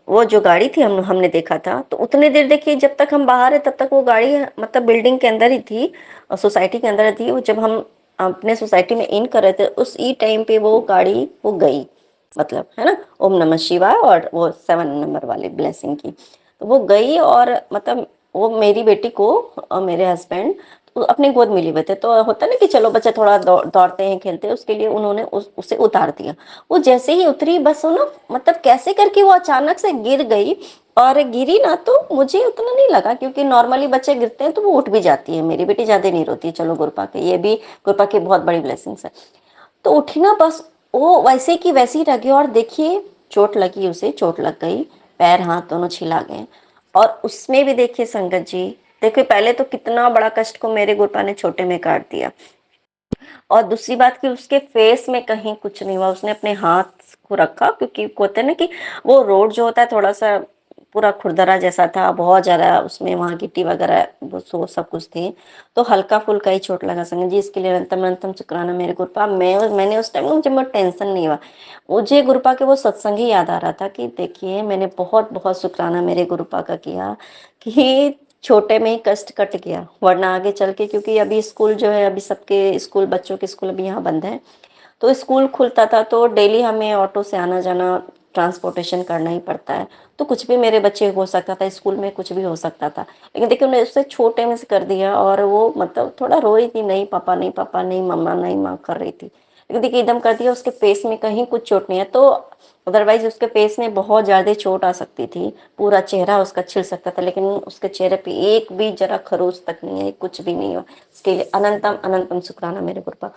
C: वो जो गाड़ी थी, हमने देखा था, तो उतने देर देखिए जब तक हम बाहर है तब तक वो गाड़ी मतलब बिल्डिंग के अंदर ही थी, सोसाइटी के अंदर थी। वो जब हम अपने सोसाइटी में इन कर रहे थे, उस ई टाइम पे वो गाड़ी वो गई, मतलब है ना, ओम नमः शिवाय और वो 7 नंबर वाले ब्लेसिंग की। तो वो गई, और मतलब वो मेरी बेटी को और मेरे हस्बैंड तो अपने गोद में लिए हुए थे। तो होता है ना कि चलो बच्चे थोड़ा दौड़ते हैं, खेलते हैं, उसके लिए उन्होंने उसे उतार दिया। वो जैसे ही उतरी, बस वो ना मतलब कैसे करके वो अचानक से गिर गई। और गिरी ना, तो मुझे उतना नहीं लगा, क्योंकि नॉर्मली बच्चे गिरते हैं तो वो उठ भी जाती है, मेरी बेटी ज्यादा नहीं रोती है। चलो गुरपा के, ये भी गुरपा की बहुत बड़ी ब्लेसिंग्स है। तो उठी ना, बस वो वैसे की वैसी ही रह गई। और देखिए, चोट लगी, उसे चोट लग गई, पैर हाथ दोनों छिला गए। और उसमें भी देखिए संगत जी, देखिए पहले तो कितना बड़ा कष्ट को मेरे गुरपा ने छोटे में काट दिया। और दूसरी बात कि उसके फेस में कहीं कुछ नहीं हुआ, उसने अपने हाथ को रखा, क्योंकि कहते हैं ना कि वो रोड जो होता है थोड़ा सा पूरा खुरदरा जैसा था, बहुत ज्यादा उसमें वहां गिट्टी वगैरह वो सब कुछ थी। तो हल्का फुल्का ही चोट लगा संगत जी, इसके लिए अनंतम अनंतम शुक्राना मेरे गुरपा। मैंने उस टाइम मुझे बहुत टेंशन नहीं हुआ, मुझे गुरपा के वो सत्संग ही याद आ रहा था कि देखिए मैंने बहुत बहुत शुक्राना मेरे गुरपा का किया कि छोटे में ही कष्ट कट गया, वरना आगे चल के, क्योंकि अभी स्कूल जो है, अभी सबके स्कूल, बच्चों के स्कूल अभी यहाँ बंद है। तो स्कूल खुलता था तो डेली हमें ऑटो से आना जाना, ट्रांसपोर्टेशन करना ही पड़ता है। तो कुछ भी मेरे बच्चे हो सकता था, स्कूल में कुछ भी हो सकता था। लेकिन देखिए उन्हें उससे छोटे में से कर दिया, और वो मतलब थोड़ा रो रही थी, नहीं पापा नहीं, पापा नहीं, मम्मा नहीं, माँ कर रही थी। लेकिन देखिए एकदम कर दिया, उसके फेस में कहीं कुछ चोट नहीं है। तो अदरवाइज उसके फेस में बहुत ज्यादा चोट आ सकती थी, पूरा चेहरा उसका छिल सकता था, लेकिन उसके चेहरे पे एक भी जरा खरोच तक नहीं है, कुछ भी नहीं हुआ। इसके लिए अनंतम अनंतम शुक्राना मेरे गुरुपा।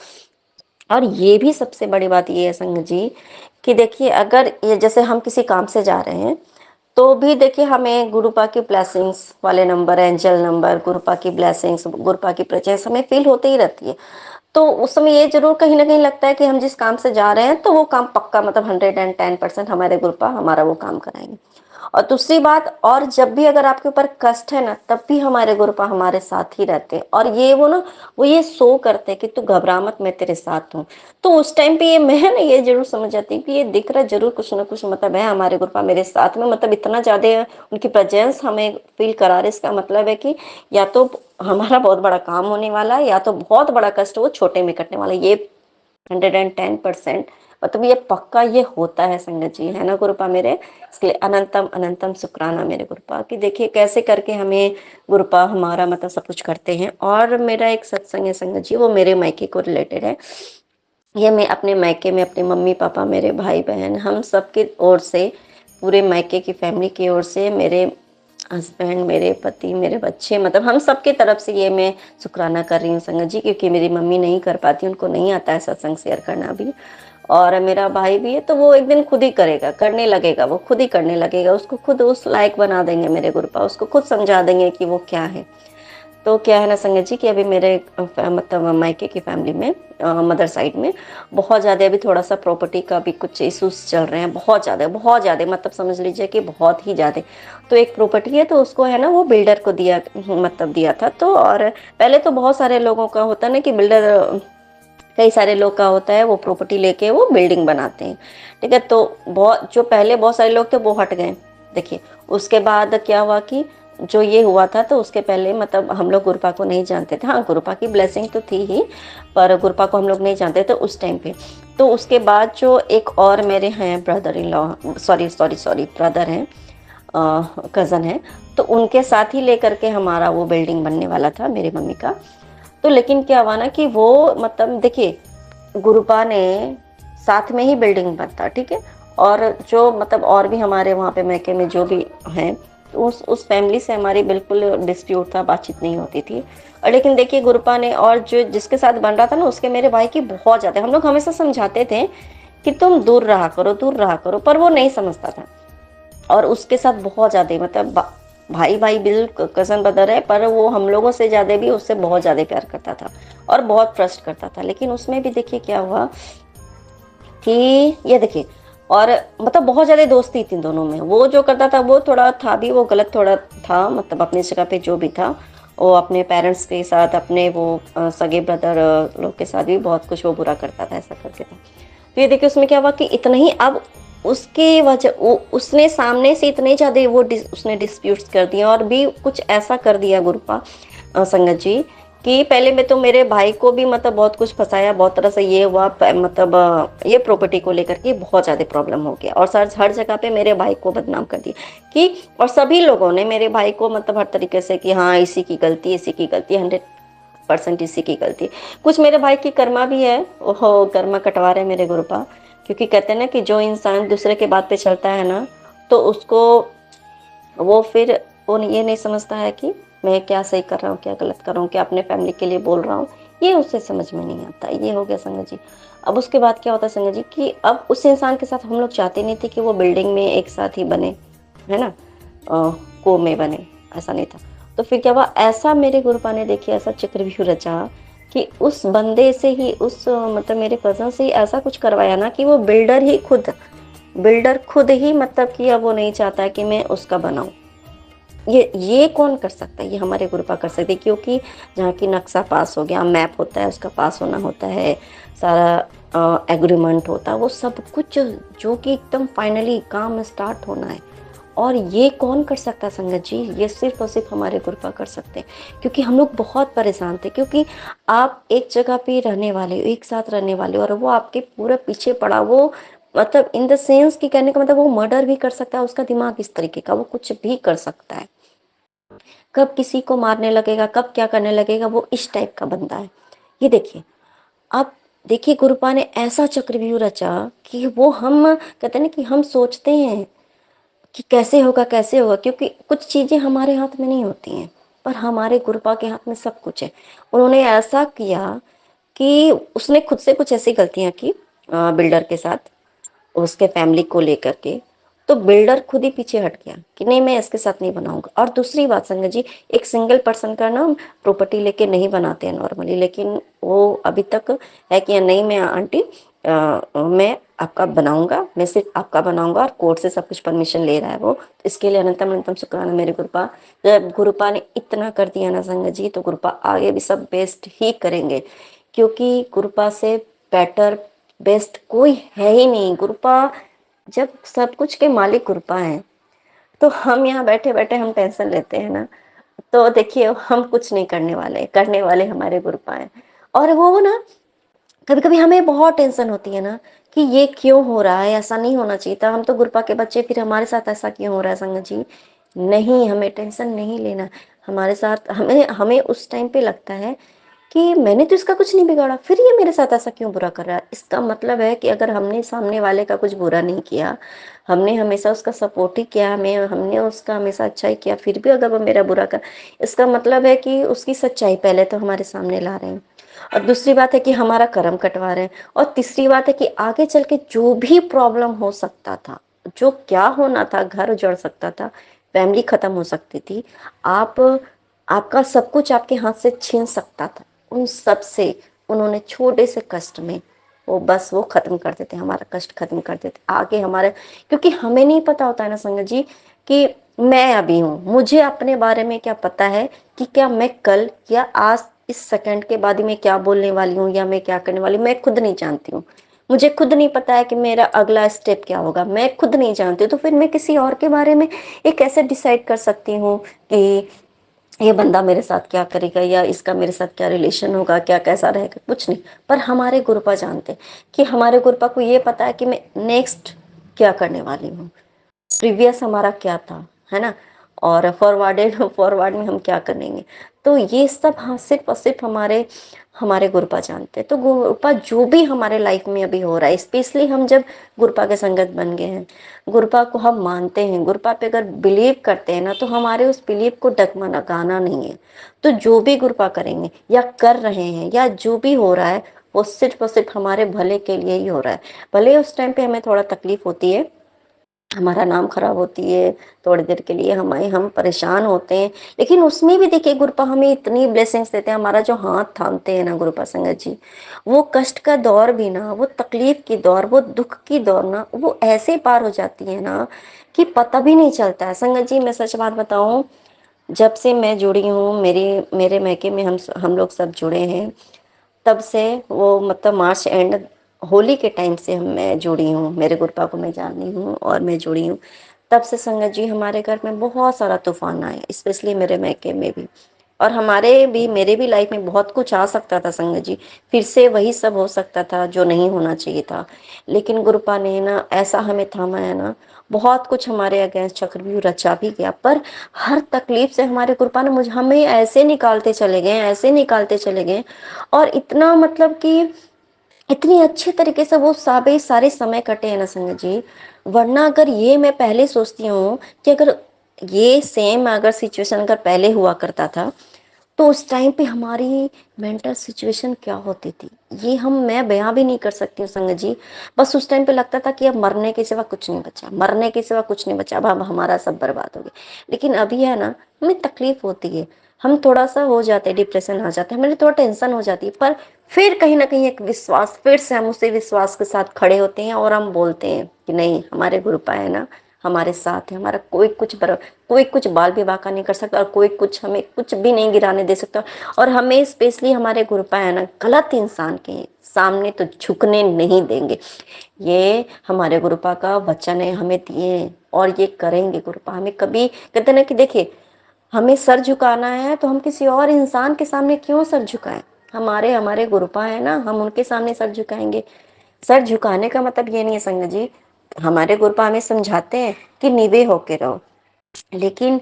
C: और ये भी सबसे बड़ी बात ये है संग जी, कि देखिए अगर ये जैसे हम किसी काम से जा रहे हैं, तो भी देखिए हमें गुरुपा की ब्लेसिंग्स वाले नंबर, एंजल नंबर, गुरुपा की ब्लेसिंग्स, गुरुपा की प्रेजेंस हमें फील होते ही रहती है। तो उस समय ये जरूर कहीं ना कहीं लगता है कि हम जिस काम से जा रहे हैं तो वो काम पक्का, मतलब 110% हमारे गुरुपा हमारा वो काम कराएंगे। और दूसरी बात, और जब भी अगर आपके ऊपर कष्ट है ना, तब भी हमारे गुरुपा हमारे साथ ही रहते हैं, और ये वो ना, वो ये शो करते हैं कि तू घबरा मत, मैं तेरे साथ हूँ। तो उस टाइम पे ये मैं ना ये जरूर समझ जाती हूँ कि ये दिख रहा जरूर कुछ ना कुछ मतलब है हमारे गुरुपा मेरे साथ में, मतलब इतना ज्यादा उनकी प्रेजेंस हमें फील करा रहे, इसका मतलब है कि या तो हमारा बहुत बड़ा काम होने वाला है, या तो बहुत बड़ा कष्ट वो छोटे में कटने वाला है। ये 110% मतलब ये पक्का ये होता है संगत जी, है ना गुरुपा मेरे। इसके लिए अनंतम अनंतम शुक्राना मेरे गुरुपा कि देखिए कैसे करके हमें गुरुपा हमारा मतलब सब कुछ करते हैं। और मेरा एक सत्संग है संगत जी, वो मेरे मायके को रिलेटेड है। ये मैं अपने मायके में अपने मम्मी पापा मेरे भाई बहन हम सबकी ओर से, पूरे मायके की फैमिली की ओर से, मेरे हस्बैंड, मेरे पति, मेरे बच्चे, मतलब हम सबके तरफ से ये मैं शुक्राना कर रही हूँ संगत जी, क्योंकि मेरी मम्मी नहीं कर पाती, उनको नहीं आता है सत्संग शेयर करना भी। और मेरा भाई भी है, तो वो एक दिन खुद ही करेगा, करने लगेगा, वो खुद ही करने लगेगा, उसको खुद उस लायक बना देंगे मेरे गुरुपा, उसको खुद समझा देंगे कि वो क्या है। तो क्या है ना संगत जी कि अभी मेरे मतलब मायके की फैमिली में, मदर साइड में बहुत ज़्यादा अभी थोड़ा सा प्रॉपर्टी का भी कुछ इशूज चल रहे हैं, बहुत ज़्यादा मतलब समझ लीजिए कि बहुत ही ज़्यादा। तो एक प्रॉपर्टी है, तो उसको है ना वो बिल्डर को दिया, मतलब दिया था। तो और पहले तो बहुत सारे लोगों का होता है ना कि बिल्डर, कई सारे लोग का होता है वो प्रॉपर्टी लेके वो बिल्डिंग बनाते हैं, ठीक है। तो बहुत जो पहले बहुत सारे लोग थे वो हट गए, देखिए। उसके बाद क्या हुआ कि जो ये हुआ था, तो उसके पहले मतलब हम लोग गुरुपा को नहीं जानते थे, हाँ गुरुपा की ब्लेसिंग तो थी ही, पर गुरुपा को हम लोग नहीं जानते थे उस टाइम पे। तो उसके बाद जो एक और मेरे हैं brother in law, sorry sorry sorry brother हैं, कज़न है, तो उनके साथ ही लेकर के हमारा वो बिल्डिंग बनने वाला था मेरी मम्मी का। तो लेकिन क्या हुआ ना कि वो मतलब देखिए, गुरुपा ने साथ में ही बिल्डिंग बनता, ठीक है। और जो मतलब और भी हमारे वहाँ पे मैके में जो भी हैं, तो उस फैमिली से हमारी बिल्कुल डिस्प्यूट था, बातचीत नहीं होती थी। और लेकिन देखिए गुरुपा ने, और जो जिसके साथ बन रहा था ना, उसके मेरे भाई की बहुत ज़्यादा, हम लोग हमेशा समझाते थे कि तुम दूर रहा करो, दूर रहा करो, पर वो नहीं समझता था। और उसके साथ बहुत ज़्यादा मतलब भाई भाई बिल कज़न ब्रदर है, पर वो हम लोगों से ज़्यादा भी उससे बहुत ज़्यादा प्यार करता था और बहुत ट्रस्ट करता था। लेकिन उसमें भी देखिए क्या हुआ कि ये देखिए, और मतलब बहुत ज़्यादा दोस्ती थी दोनों में। वो जो करता था वो थोड़ा था भी, वो गलत थोड़ा था, मतलब अपनी जगह पे जो भी था, वो अपने पेरेंट्स के साथ, अपने वो सगे ब्रदर लोग के साथ भी बहुत कुछ वो बुरा करता था, ऐसा करके था। तो ये देखिए उसमें क्या हुआ कि इतना ही, अब उसके वजह उसने सामने से इतने ज़्यादा वो उसने डिस्प्यूट्स कर दिए, और भी कुछ ऐसा कर दिया गुरुपा संगत जी कि पहले में तो मेरे भाई को भी मतलब बहुत कुछ फंसाया, बहुत तरह से ये हुआ, मतलब ये प्रॉपर्टी को लेकर के बहुत ज़्यादा प्रॉब्लम हो गया, और सर हर जगह पे मेरे भाई को बदनाम कर दिया कि, और सभी लोगों ने मेरे भाई को मतलब हर तरीके से कि हाँ इसी की गलती, इसी की गलती, 100% इसी की गलती। कुछ मेरे भाई की कर्मा भी है, ओहो कर्मा कटवा रहे मेरे गुरुपा, क्योंकि कहते हैं ना कि जो इंसान दूसरे के बात पे चलता है ना, तो उसको वो फिर वो ये नहीं समझता है कि मैं क्या सही कर रहा हूँ, क्या गलत कर रहा हूँ, क्या अपने फैमिली के लिए बोल रहा हूँ, ये उसे समझ में नहीं आता। ये हो गया संगत जी। अब उसके बाद क्या होता है संगत जी कि अब उस इंसान के साथ हम लोग चाहते नहीं थे कि वो बिल्डिंग में एक साथ ही बने, है ना, को में बने, ऐसा नहीं था। तो फिर क्या हुआ, ऐसा मेरे गुरुपा ने देखिए ऐसा चक्रव्यूह रचा कि उस बंदे से ही, उस मतलब मेरे कज़न से ही ऐसा कुछ करवाया ना कि वो बिल्डर खुद ही मतलब कि अब वो नहीं चाहता है कि मैं उसका बनाऊं। ये कौन कर सकता है, ये हमारे गुरुपा कर सकते, क्योंकि जहाँ की नक्शा पास हो गया, मैप होता है, उसका पास होना होता है, सारा एग्रीमेंट होता है, वो सब कुछ जो कि एकदम फाइनली काम स्टार्ट होना है। और ये कौन कर सकता है संगत जी, ये सिर्फ और सिर्फ हमारे गुरुपा कर सकते हैं। क्योंकि हम लोग बहुत परेशान थे, क्योंकि आप एक जगह पे रहने वाले, एक साथ रहने वाले, और वो आपके पूरे पीछे पड़ा, वो मतलब इन द सेंस कि कहने का मतलब वो मर्डर भी कर सकता है, उसका दिमाग इस तरीके का, वो कुछ भी कर सकता है, कब किसी को मारने लगेगा, कब क्या करने लगेगा, वो इस टाइप का बंदा है। ये देखिए, अब देखिए गुरुपा ने ऐसा चक्रव्यूह रचा कि वो, हम कहते हैं ना कि हम सोचते हैं कि कैसे होगा कैसे होगा, क्योंकि कुछ चीजें हमारे हाथ में नहीं होती हैं, पर हमारे गुरुपा के हाथ में सब कुछ है। उन्होंने ऐसा किया कि उसने खुद से कुछ ऐसी गलतियां की बिल्डर के साथ, उसके फैमिली को लेकर के। तो बिल्डर खुद ही पीछे हट गया कि नहीं मैं इसके साथ नहीं बनाऊंगा। और दूसरी बात संगत जी, एक सिंगल पर्सन का ना प्रॉपर्टी लेके नहीं बनाते हैं नॉर्मली, लेकिन वो अभी तक है कि नहीं मैं आंटी मैं आपका बनाऊंगा, मैं सिर्फ आपका बनाऊंगा, और कोर्ट से सब कुछ परमिशन ले रहा है वो, तो इसके लिए अनंतम अनंतम शुक्राना मेरे गुरुपा। जब गुरुपा ने इतना कर दिया ना संगत जी, तो गुरुपा आगे भी सब बेस्ट ही करेंगे, क्योंकि गुरुपा से बेटर बेस्ट कोई है ही नहीं। गुरुपा, जब सब कुछ के मालिक गुरुपा हैं, तो हम यहाँ बैठे बैठे हम टेंशन लेते हैं ना, तो देखिए हम कुछ नहीं करने वाले, करने वाले हमारे गुरुपा हैं। और वो ना, कभी कभी हमें बहुत टेंशन होती है ना कि ये क्यों हो रहा है, ऐसा नहीं होना चाहिए था, हम तो गुरुपा के बच्चे, फिर हमारे साथ ऐसा क्यों हो रहा है संगत जी। नहीं, हमें टेंशन नहीं लेना। हमारे साथ हमें हमें उस टाइम पे लगता है कि मैंने तो इसका कुछ नहीं बिगाड़ा, फिर ये मेरे साथ ऐसा क्यों बुरा कर रहा है। इसका मतलब है कि अगर हमने सामने वाले का कुछ बुरा नहीं किया, हमने हमेशा उसका सपोर्ट ही किया, हमें हमने उसका हमेशा अच्छा ही किया, फिर भी अगर वो मेरा बुरा कर, इसका मतलब है कि उसकी सच्चाई पहले तो हमारे सामने ला रहे हैं, और दूसरी बात है कि हमारा कर्म कटवा रहे हैं, और तीसरी बात है कि आगे चल के जो भी प्रॉब्लम हो सकता था, जो क्या होना था, घर उजड़ सकता था, फैमिली खत्म हो सकती थी, आप आपका सब कुछ आपके हाथ से छीन सकता था, उन सब से उन्होंने छोटे से कष्ट में वो बस वो खत्म कर देते, हमारा कष्ट खत्म कर देते आगे हमारे। क्योंकि हमें नहीं पता होता है ना संगत जी कि मैं अभी हूँ, मुझे अपने बारे में क्या पता है कि क्या मैं कल या आज इस सेकंड के बाद मैं क्या बोलने वाली हूँ या मैं क्या करने वाली हूँ, मैं खुद नहीं जानती हूँ। मुझे खुद नहीं पता है कि मेरा अगला स्टेप क्या होगा, मैं खुद नहीं जानती हूँ, तो फिर मैं किसी और के बारे में ये कैसे डिसाइड कर सकती हूँ कि ये बंदा मेरे साथ क्या करेगा या इसका मेरे साथ क्या रिलेशन होगा, क्या कैसा रहेगा, कुछ नहीं। पर हमारे गुरुपा जानते हैं कि हमारे गुरुपा को ये पता है कि मैं नेक्स्ट क्या करने वाली हूँ, प्रीवियस हमारा क्या था, है ना, और फॉरवर्ड में हम क्या करेंगे। तो ये सब, हाँ, सिर्फ और सिर्फ हमारे हमारे गुरुपा जानते हैं। तो गुरुपा जो भी हमारे लाइफ में अभी हो रहा है, स्पेशली हम जब गुरुपा के संगत बन गए हैं, गुरुपा को हम मानते हैं, गुरुपा पे अगर बिलीव करते हैं ना, तो हमारे उस बिलीव को डगमगाना नहीं है। तो जो भी गुरुपा करेंगे या कर रहे हैं या जो भी हो रहा है, वो सिर्फ और सिर्फ हमारे भले के लिए ही हो रहा है। भले उस टाइम पे हमें थोड़ा तकलीफ होती है, हमारा नाम खराब होती है, थोड़ी देर के लिए हम परेशान होते हैं, लेकिन उसमें भी देखिए गुरुपा हमें इतनी ब्लेसिंग्स देते हैं। हमारा जो हाथ थामते हैं ना गुरुपा संगत जी, वो कष्ट का दौर भी ना, वो तकलीफ की दौर, वो दुख की दौर ना, वो ऐसे पार हो जाती है ना कि पता भी नहीं चलता है संगत जी। मैं सच बात बताऊं, जब से मैं जुड़ी हूँ, मेरे मैके में हम लोग सब जुड़े हैं, तब से वो मतलब मार्च एंड होली के टाइम से मैं जुड़ी हूँ, मेरे गुरुपा को मैं जानती हूँ और मैं जुड़ी हूँ। तब से संगत जी हमारे घर में बहुत सारा तूफान आया, स्पेशली मेरे मैके में भी, और मेरे भी लाइफ में बहुत कुछ आ सकता था संगत जी, फिर से वही सब हो सकता था जो नहीं होना चाहिए था। लेकिन गुरुपा ने ना ऐसा हमें थामा है ना, बहुत कुछ हमारे अगेंस्ट चक्रव्यूह रचा भी गया, पर हर तकलीफ से हमारे गुरुपा ने मुझे हमें ऐसे निकालते चले गए, ऐसे निकालते चले गए, और इतना मतलब कि इतनी अच्छे तरीके से वो सारे समय कटे हैं ना संगत जी। वरना अगर ये मैं पहले सोचती हूँ कि अगर ये सेम अगर सिचुएशन अगर पहले हुआ करता था, तो उस टाइम पे हमारी मेंटल सिचुएशन क्या होती थी, ये मैं बयां भी नहीं कर सकती हूँ संगत जी। बस उस टाइम पे लगता था कि अब मरने के सिवा कुछ नहीं बचा, मरने के सिवा कुछ नहीं बचा, अब हमारा सब बर्बाद हो गया। लेकिन अभी है ना, हमें तकलीफ होती है, हम थोड़ा सा हो जाते हैं, डिप्रेशन आ जाते हैं, हमें थोड़ा टेंशन हो जाती है, पर फिर कहीं ना कहीं एक विश्वास, फिर से हम उसी विश्वास के साथ खड़े होते हैं और हम बोलते हैं कि नहीं, हमारे गुरुपा है ना, हमारे साथ है, हमारा कोई कुछ बाल भी बांका नहीं कर सकता, और कोई कुछ हमें कुछ भी नहीं गिराने दे सकता। और हमें स्पेशली हमारे गुरुपा है ना, गलत इंसान के सामने तो झुकने नहीं देंगे। ये हमारे गुरुपा का वचन है, हमें दिए, और ये करेंगे गुरुपा। हमें कभी कहते ना कि देखिए, हमें सर झुकाना है तो हम किसी और इंसान के सामने क्यों सर झुकाएं, हमारे हमारे गुरुपा है ना, हम उनके सामने सर झुकाएंगे। सर झुकाने का मतलब ये नहीं है संगत जी, हमारे गुरुपा हमें समझाते हैं कि नीवे होके रहो, लेकिन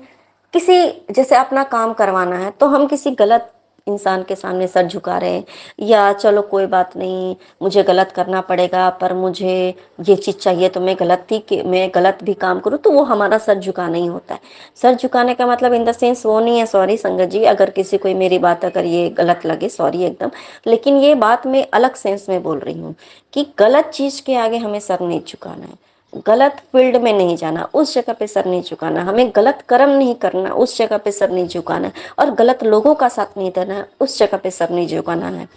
C: किसी, जैसे अपना काम करवाना है तो हम किसी गलत इंसान के सामने सर झुका रहे हैं, या चलो कोई बात नहीं, मुझे गलत करना पड़ेगा, पर मुझे ये चीज चाहिए तो मैं गलत भी काम करूँ, तो वो हमारा सर झुकाना ही होता है। सर झुकाने का मतलब इन द सेंस वो नहीं है, सॉरी संगत जी, अगर किसी कोई मेरी बात अगर ये गलत लगे, सॉरी एकदम, लेकिन ये बात मैं अलग सेंस में बोल रही हूँ कि गलत चीज के आगे हमें सर नहीं झुकाना है, गलत फील्ड में नहीं जाना, उस जगह पे सर नहीं झुकाना, हमें गलत कर्म नहीं करना, उस जगह पे सर नहीं झुकाना है, और गलत लोगों का साथ नहीं देना है, उस जगह पे सर नहीं झुकाना है।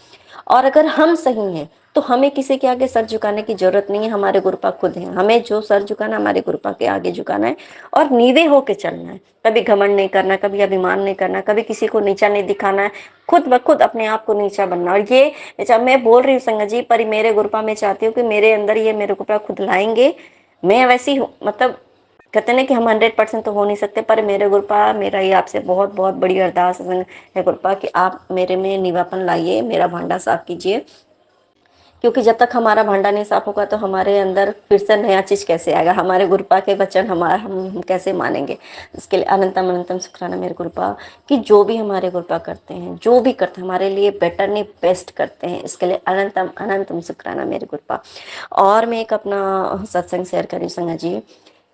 C: और अगर हम सही हैं तो हमें किसी के आगे सर झुकाने की जरूरत नहीं है, हमारे गुरुपा खुद हैं। हमें जो सर झुकाना, हमारे गुरुपा के आगे झुकाना है और नीवे होके चलना है। कभी घमंड नहीं करना, कभी अभिमान नहीं करना, कभी किसी को नीचा नहीं दिखाना है, खुद ब खुद अपने आप को नीचा बनना। और ये जब मैं बोल रही हूँ संगत जी, पर मेरे गुरुपा में चाहती हूँ कि मेरे अंदर ये मेरे गुरुपा खुद लाएंगे। मैं वैसी हूँ, मतलब कहते ना कि हम 100% तो हो नहीं सकते, पर मेरे गुरुपा, मेरा ये आपसे बहुत बहुत बड़ी अरदास है गुरुपा कि आप मेरे में निवापन लाइए, मेरा भांडा साफ कीजिए। क्योंकि जब तक हमारा भांडा नहीं साफ होगा तो हमारे अंदर फिर से नया चीज कैसे आएगा, हमारे गुरुपा के वचन हमारा हम कैसे मानेंगे। इसके लिए अनंतम अनंतम शुक्राना मेरे गुरुपा कि जो भी हमारे गुरुपा करते हैं, जो भी करते हैं हमारे लिए बेटर नहीं बेस्ट करते हैं, इसके लिए अनंतम अनंतम शुक्राना मेरे गुरुपा। और मैं एक अपना सत्संग शेयर करी संगत जी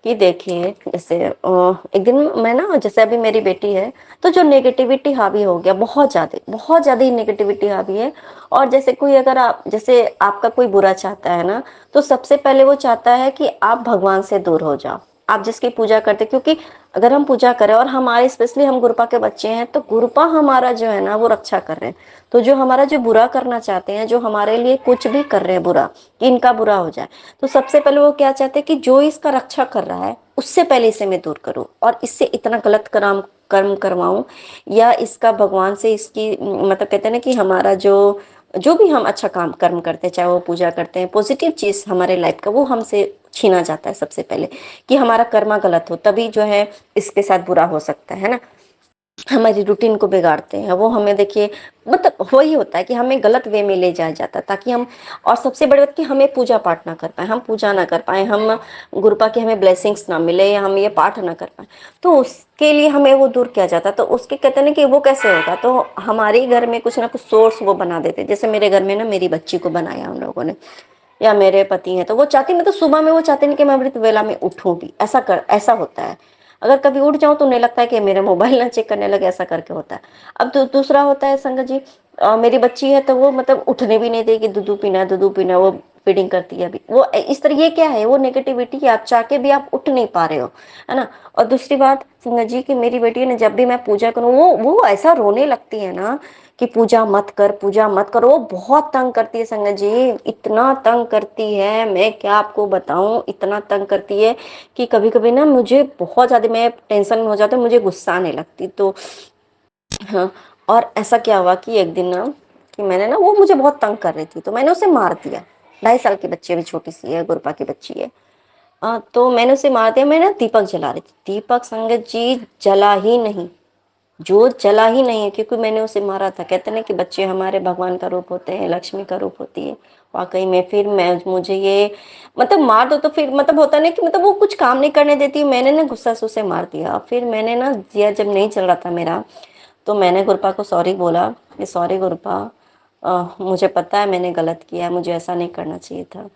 C: कि देखिए, जैसे एक दिन मैं ना, जैसे अभी मेरी बेटी है, तो जो नेगेटिविटी हावी हो गया, बहुत ज्यादा ही नेगेटिविटी हावी है। और जैसे कोई, अगर आप, जैसे आपका कोई बुरा चाहता है ना, तो सबसे पहले वो चाहता है कि आप भगवान से दूर हो जाओ, आप जिसकी पूजा करते, क्योंकि अगर हम पूजा करें और हमारे, स्पेशली हम गुरुपा के बच्चे हैं, तो गुरुपा हमारा जो है ना वो रक्षा कर रहे हैं। तो जो हमारा जो बुरा करना चाहते हैं, जो हमारे लिए कुछ भी कर रहे हैं बुरा, कि इनका बुरा हो जाए, तो सबसे पहले वो क्या चाहते हैं कि जो इसका रक्षा कर रहा है उससे पहले इसे मैं दूर करूं और इससे इतना गलत कर्म करवाऊं, या इसका भगवान से इसकी, मतलब कहते हैं ना कि हमारा जो भी हम अच्छा काम कर्म करते हैं, चाहे वो पूजा करते हैं, पॉजिटिव चीज हमारे लाइफ का, वो हमसे छीना जाता है सबसे पहले, कि हमारा कर्मा गलत हो, तभी जो है इसके साथ बुरा हो सकता है ना। हमारी रूटीन को बिगाड़ते हैं वो, हमें देखिए, मतलब वही होता है कि हमें गलत वे में ले जाया जाता है, ताकि हम, और सबसे बड़ी बात कि हमें पूजा पाठ ना कर पाए, हम पूजा ना कर पाए, हम गुरुपा की हमें ब्लेसिंग्स ना मिले, या हम ये पाठ ना कर पाए, तो उसके लिए हमें वो दूर किया जाता है। तो उसके कहते हैं ना कि वो कैसे होगा, तो हमारे घर में कुछ ना कुछ सोर्स वो बना देते। जैसे मेरे घर में ना मेरी बच्ची को बनाया हम लोगों ने, या मेरे पति हैं, तो वो चाहती, मतलब सुबह में वो चाहते नहीं कि मैं अमृत वेला में उठूं भी, ऐसा होता है। अगर कभी उठ जाऊं तो उन्हें लगता है कि मेरे मोबाइल ना चेक करने लगे, ऐसा करके होता है। अब तो दूसरा होता है संगत जी, मेरी बच्ची है तो वो मतलब उठने भी नहीं देगी, दूधू पीना, वो फीडिंग करती है अभी, वो इस तरह, ये क्या है, वो नेगेटिविटी है, आप चाह के भी आप उठ नहीं पा रहे हो, है ना। और दूसरी बात संगत जी की, मेरी बेटी ने जब भी मैं पूजा करूँ, वो ऐसा रोने लगती है ना कि पूजा मत कर, पूजा मत करो, वो बहुत तंग करती है संगत जी, इतना तंग करती है, मैं क्या आपको बताऊं, इतना तंग करती है कि कभी कभी ना मुझे बहुत ज्यादा, मैं टेंशन में हो जाती हूँ, मुझे गुस्सा आने लगती, तो हाँ। और ऐसा क्या हुआ कि एक दिन ना, कि मैंने ना, वो मुझे बहुत तंग कर रही थी, तो मैंने उसे मार दिया। 2.5 साल की बच्ची है, अभी छोटी सी है, गुरपा की बच्ची है। तो मैंने उसे मार दिया। मैं ना दीपक जला रही थी, दीपक संगत जी जला ही नहीं, जोत जला ही नहीं है, क्योंकि मैंने उसे मारा था। कहते ना कि बच्चे हमारे भगवान का रूप होते हैं, लक्ष्मी का रूप होती है, वाकई में। फिर मैं, मुझे ये, मतलब मार दो तो फिर, मतलब होता नहीं कि, मतलब वो कुछ काम नहीं करने देती, मैंने ना गुस्सा से उसे मार दिया। फिर मैंने ना दिया, जब नहीं चल रहा था मेरा, तो मैंने गुरपा को सॉरी बोला कि सॉरी गुरपा, मुझे पता है मैंने गलत किया है, मुझे ऐसा नहीं करना चाहिए था।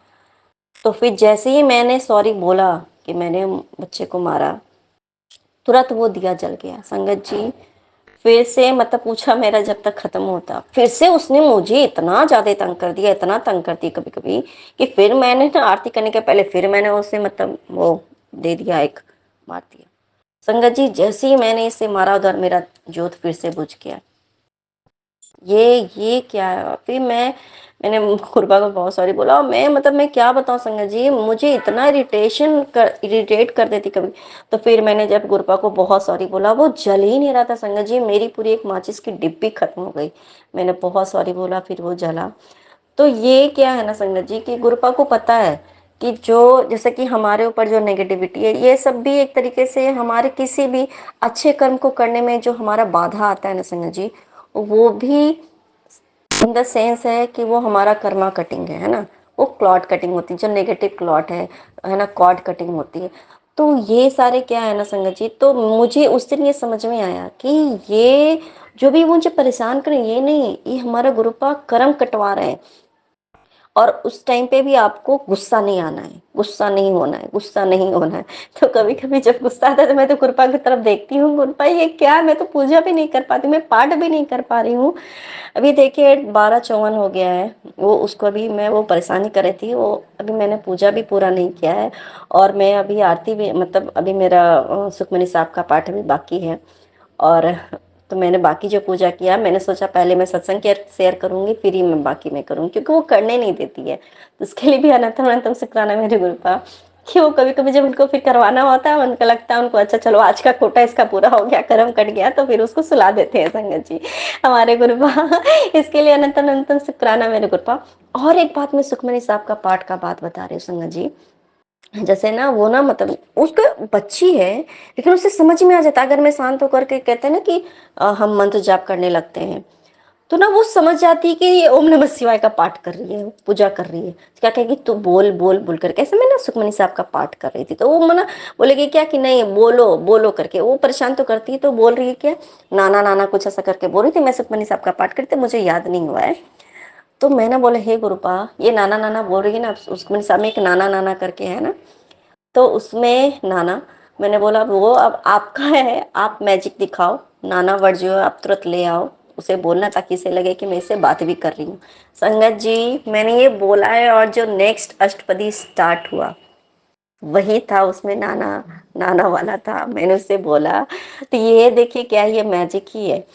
C: तो फिर जैसे ही मैंने सॉरी बोला कि मैंने बच्चे को मारा, तुरंत वो दिया जल गया संगत जी। फिर से, मतलब पूछा मेरा जब तक खत्म होता, फिर से उसने मुझे इतना ज्यादा तंग कर दिया, इतना तंग करती कभी कभी, कि फिर मैंने ना आरती करने के पहले फिर मैंने उसे, मतलब वो दे दिया, एक मार दिया। संगत जी जैसे ही मैंने इसे मारा, उधर मेरा जोत फिर से बुझ गया। ये क्या है। फिर मैंने कुर्बा को बहुत सॉरी बोला, और मैं, मतलब मैं क्या बताऊं संगत जी, मुझे इतना इरिटेट कर देती कभी। तो फिर मैंने जब गुरपा को बहुत सॉरी बोला, वो जल ही नहीं रहा था संगत जी, मेरी पूरी एक माचिस की डिब्बी खत्म हो गई। मैंने बहुत सॉरी बोला, फिर वो जला। तो ये क्या है ना संगत जी, कि गुरपा को पता है कि जो, जैसे कि हमारे ऊपर जो नेगेटिविटी है, ये सब भी एक तरीके से हमारे किसी भी अच्छे कर्म को करने में जो हमारा बाधा आता है ना संगत जी, वो भी इन द सेंस है कि वो हमारा कर्मा कटिंग है ना। वो क्लॉट कटिंग होती है, जो नेगेटिव क्लॉट है ना, कॉर्ड कटिंग होती है। तो ये सारे क्या है ना संगत जी, तो मुझे उस दिन ये समझ में आया कि ये जो भी मुझे परेशान करें, ये नहीं, ये हमारा गुरुपा कर्म कटवा रहे हैं। और उस टाइम पे भी आपको गुस्सा नहीं आना है, गुस्सा नहीं होना है, गुस्सा नहीं होना है। तो कभी कभी जब गुस्सा आता है तो मैं तो गुरुपा की तरफ देखती हूँ, गुरुपा ये क्या है, मैं तो पूजा भी नहीं कर पाती, मैं पाठ भी नहीं कर पा रही हूँ। अभी देखिए 12:54 हो गया है, वो उसको अभी मैं वो परेशानी कर रही थी, वो अभी मैंने पूजा भी पूरा नहीं किया है, और मैं अभी आरती भी, मतलब अभी मेरा सुखमनी साहब का पाठ भी बाकी है। और तो मैंने बाकी जो पूजा किया, मैंने सोचा पहले मैं सत्संग शेयर करूंगी, फिर ही मैं बाकी में करूंगी, क्योंकि वो करने नहीं देती है। तो उसके लिए भी अनंतम अनंतम शुक्राना मेरे गुरु का, कि वो कभी कभी जब उनको फिर करवाना होता है, उनको लगता है उनको अच्छा चलो आज का कोटा इसका पूरा हो गया, कर्म कट गया, तो फिर उसको सुला देते हैं संगत जी हमारे गुरुपा। इसके लिए अनंतम अनंतम शुक्राना मेरे गुरुपा। और एक बात मैं सुखमनी साहब का पाठ का बात बता रही हूँ संगत जी। जैसे ना वो ना मतलब उसको बच्ची है, लेकिन उसे समझ में आ जाता है, अगर मैं शांत होकर के कहते हैं ना कि हम मंत्र जाप करने लगते हैं, तो ना वो समझ जाती है कि ये ओम नमः शिवाय का पाठ कर रही है, पूजा कर रही है। क्या कहेगी तू बोल बोल बोल करके, ऐसे मैं ना सुखमनी साहब का पाठ कर रही थी, तो वो मना बोलेगी क्या कि नहीं बोलो बोलो करके, वो परेशान तो करती है, तो बोल रही है क्या नाना नाना कुछ ऐसा करके बोल रही थी, मैं सुखमनी साहब का पाठ करती, मुझे याद नहीं हुआ है। तो मैं ना बोले हे गुरुपा, ये नाना नाना बोल रही है ना, सुखमनी साहब में एक नाना नाना करके है ना, तो उसमें नाना, मैंने बोला वो अब आपका है, आप मैजिक दिखाओ, नाना वर्ड जो है आप तुरंत ले आओ, उसे बोलना ताकि इसे लगे कि मैं इससे बात भी कर रही हूँ। संगत जी मैंने ये बोला है, और जो नेक्स्ट अष्टपदी स्टार्ट हुआ वही था, उसमें नाना नाना वाला था। मैंने उससे बोला तो ये देखिए क्या ये मैजिक ही है।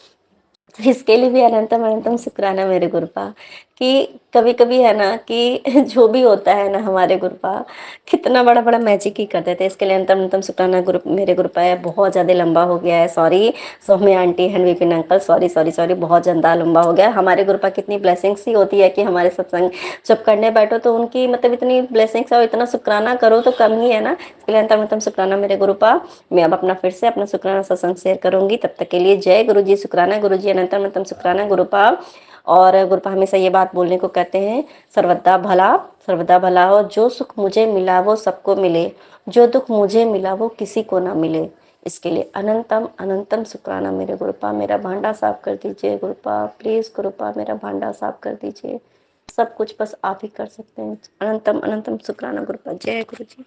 C: तो इसके लिए भी अनंतम अनंतम शुक्राना मेरे गुरुपा, कि कभी कभी है ना कि जो भी होता है ना हमारे गुरुपा कितना बड़ा बड़ा मैजिक ही कर देते हैं। इसके लिए अनंतम अनंतम शुक्राना गुरु मेरे गुरुपा है। बहुत ज्यादा लंबा हो गया है, sorry Saumya aunty and Vipin uncle, sorry sorry sorry, बहुत ज्यादा लंबा हो गया है। हमारे गुरुपा कितनी ब्लेसिंग्स ही होती है कि हमारे सत्संग जब करने बैठो तो उनकी मतलब इतनी ब्लेसिंग्स और इतना शुक्राना करो तो कम ही है ना। इसके लिए अनंतम अनंतम शुक्राना मेरे गुरुपा। मैं अब अपना फिर से अपना शुक्राना सत्संग शेयर करूंगी, तब तक के लिए जय गुरु जी, शुक्राना गुरु जी, अनंतम अनंतम शुक्राना गुरुपा। और गुरुपा हमेशा ये बात बोलने को कहते हैं, सर्वदा भला हो, जो सुख मुझे मिला वो सबको मिले, जो दुख मुझे मिला वो किसी को ना मिले। इसके लिए अनंतम अनंतम शुक्राना मेरे गुरुपा। मेरा भांडा साफ कर दीजिए गुरुपा, प्लीज गुरुपा मेरा भांडा साफ कर दीजिए, सब कुछ बस आप ही कर सकते हैं। अनंतम अनंतम शुक्राना गुरुपा। जय गुरु जी।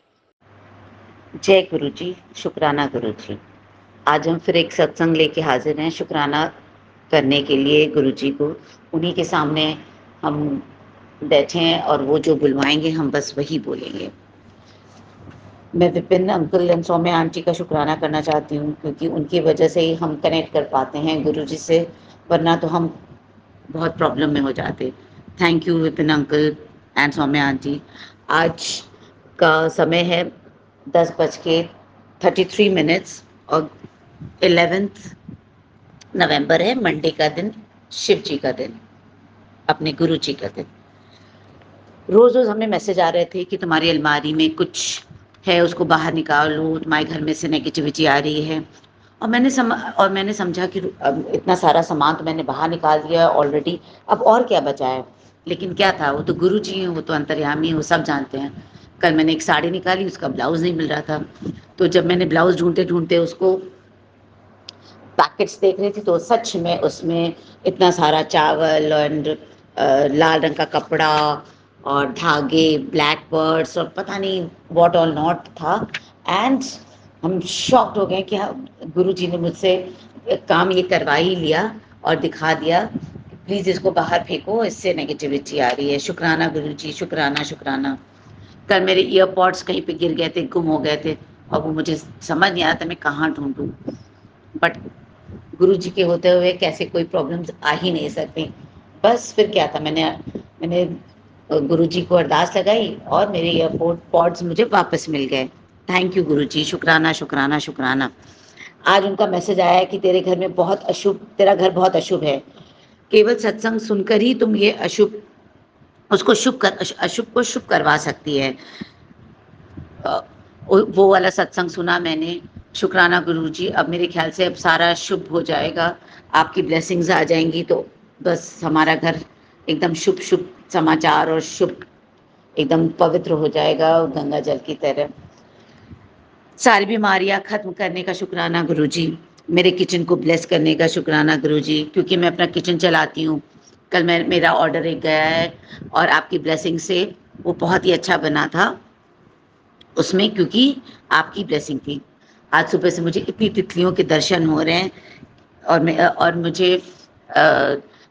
D: जय गुरु जी, शुक्राना गुरु जी। आज हम फिर एक सत्संग लेके हाजिर हैं शुक्राना करने के लिए गुरु जी को। उन्हीं के सामने हम बैठे हैं और वो जो बुलवाएंगे हम बस वही बोलेंगे। मैं Vipin uncle and Saumya aunty का शुक्राना करना चाहती हूँ, क्योंकि उनकी वजह से ही हम कनेक्ट कर पाते हैं गुरु जी से, वरना तो हम बहुत प्रॉब्लम में हो जाते। Thank you Vipin uncle and Saumya aunty. आज का समय है 10:33 और 11 नवंबर है, मंडे का दिन, शिव जी का दिन, अपने गुरु जी का दिन। रोज रोज हमें मैसेज आ रहे थे कि तुम्हारी अलमारी में कुछ है उसको बाहर निकालो, तुम्हारे घर में से नेगेटिविटी आ रही है। और मैंने समझा कि अब इतना सारा सामान तो मैंने बाहर निकाल दिया ऑलरेडी, अब और क्या बचा है। लेकिन क्या था, वो तो गुरु जी हैं, वो तो अंतर्यामी हैं, वो सब जानते हैं। कल मैंने एक साड़ी निकाली, उसका ब्लाउज नहीं मिल रहा था, तो जब मैंने ब्लाउज ढूंढते ढूंढते उसको पैकेट्स देख रही थी, तो सच में उसमें इतना सारा चावल एंड लाल रंग का कपड़ा और धागे, ब्लैक पर्स और पता नहीं व्हाट ऑल नॉट था। एंड हम शॉक्ड हो गए कि गुरु जी ने मुझसे काम ये करवा ही लिया और दिखा दिया, प्लीज़ इसको बाहर फेंको, इससे नेगेटिविटी आ रही है। शुक्राना गुरु जी, शुक्राना शुक्राना। कल मेरे ईयरपॉड्स कहीं पे गिर गए थे, गुम हो गए थे, और वो मुझे समझ नहीं आया था मैं कहाँ ढूंढूं। बट गुरु जी के होते हुए कैसे कोई प्रॉब्लम्स आ ही नहीं सकती। बस फिर क्या था, मैंने गुरु जी को अरदास लगाई और मेरे ईयरपॉड्स मुझे वापस मिल गए। थैंक यू गुरु जी, शुक्राना शुक्राना शुक्राना। आज उनका मैसेज आया है कि तेरे घर में बहुत अशुभ, तेरा घर बहुत अशुभ है, केवल सत्संग सुनकर ही तुम ये अशुभ अशुभ को शुभ करवा सकती है। वो वाला सत्संग सुना मैंने। शुक्राना गुरुजी, अब मेरे ख्याल से अब सारा शुभ हो जाएगा, आपकी ब्लेसिंग्स आ जाएंगी, तो बस हमारा घर एकदम शुभ शुभ समाचार और शुभ एकदम पवित्र हो जाएगा गंगा जल की तरह। सारी बीमारियां खत्म करने का शुक्राना गुरुजी, मेरे किचन को ब्लेस करने का शुक्राना गुरुजी, क्योंकि मैं अपना किचन चलाती हूँ। कल मेरा ऑर्डर एक गया है और आपकी ब्लेसिंग से वो बहुत ही अच्छा बना था उसमें, क्योंकि आपकी ब्लेसिंग थी। आज सुबह से मुझे इतनी तितलियों के दर्शन हो रहे हैं और मुझे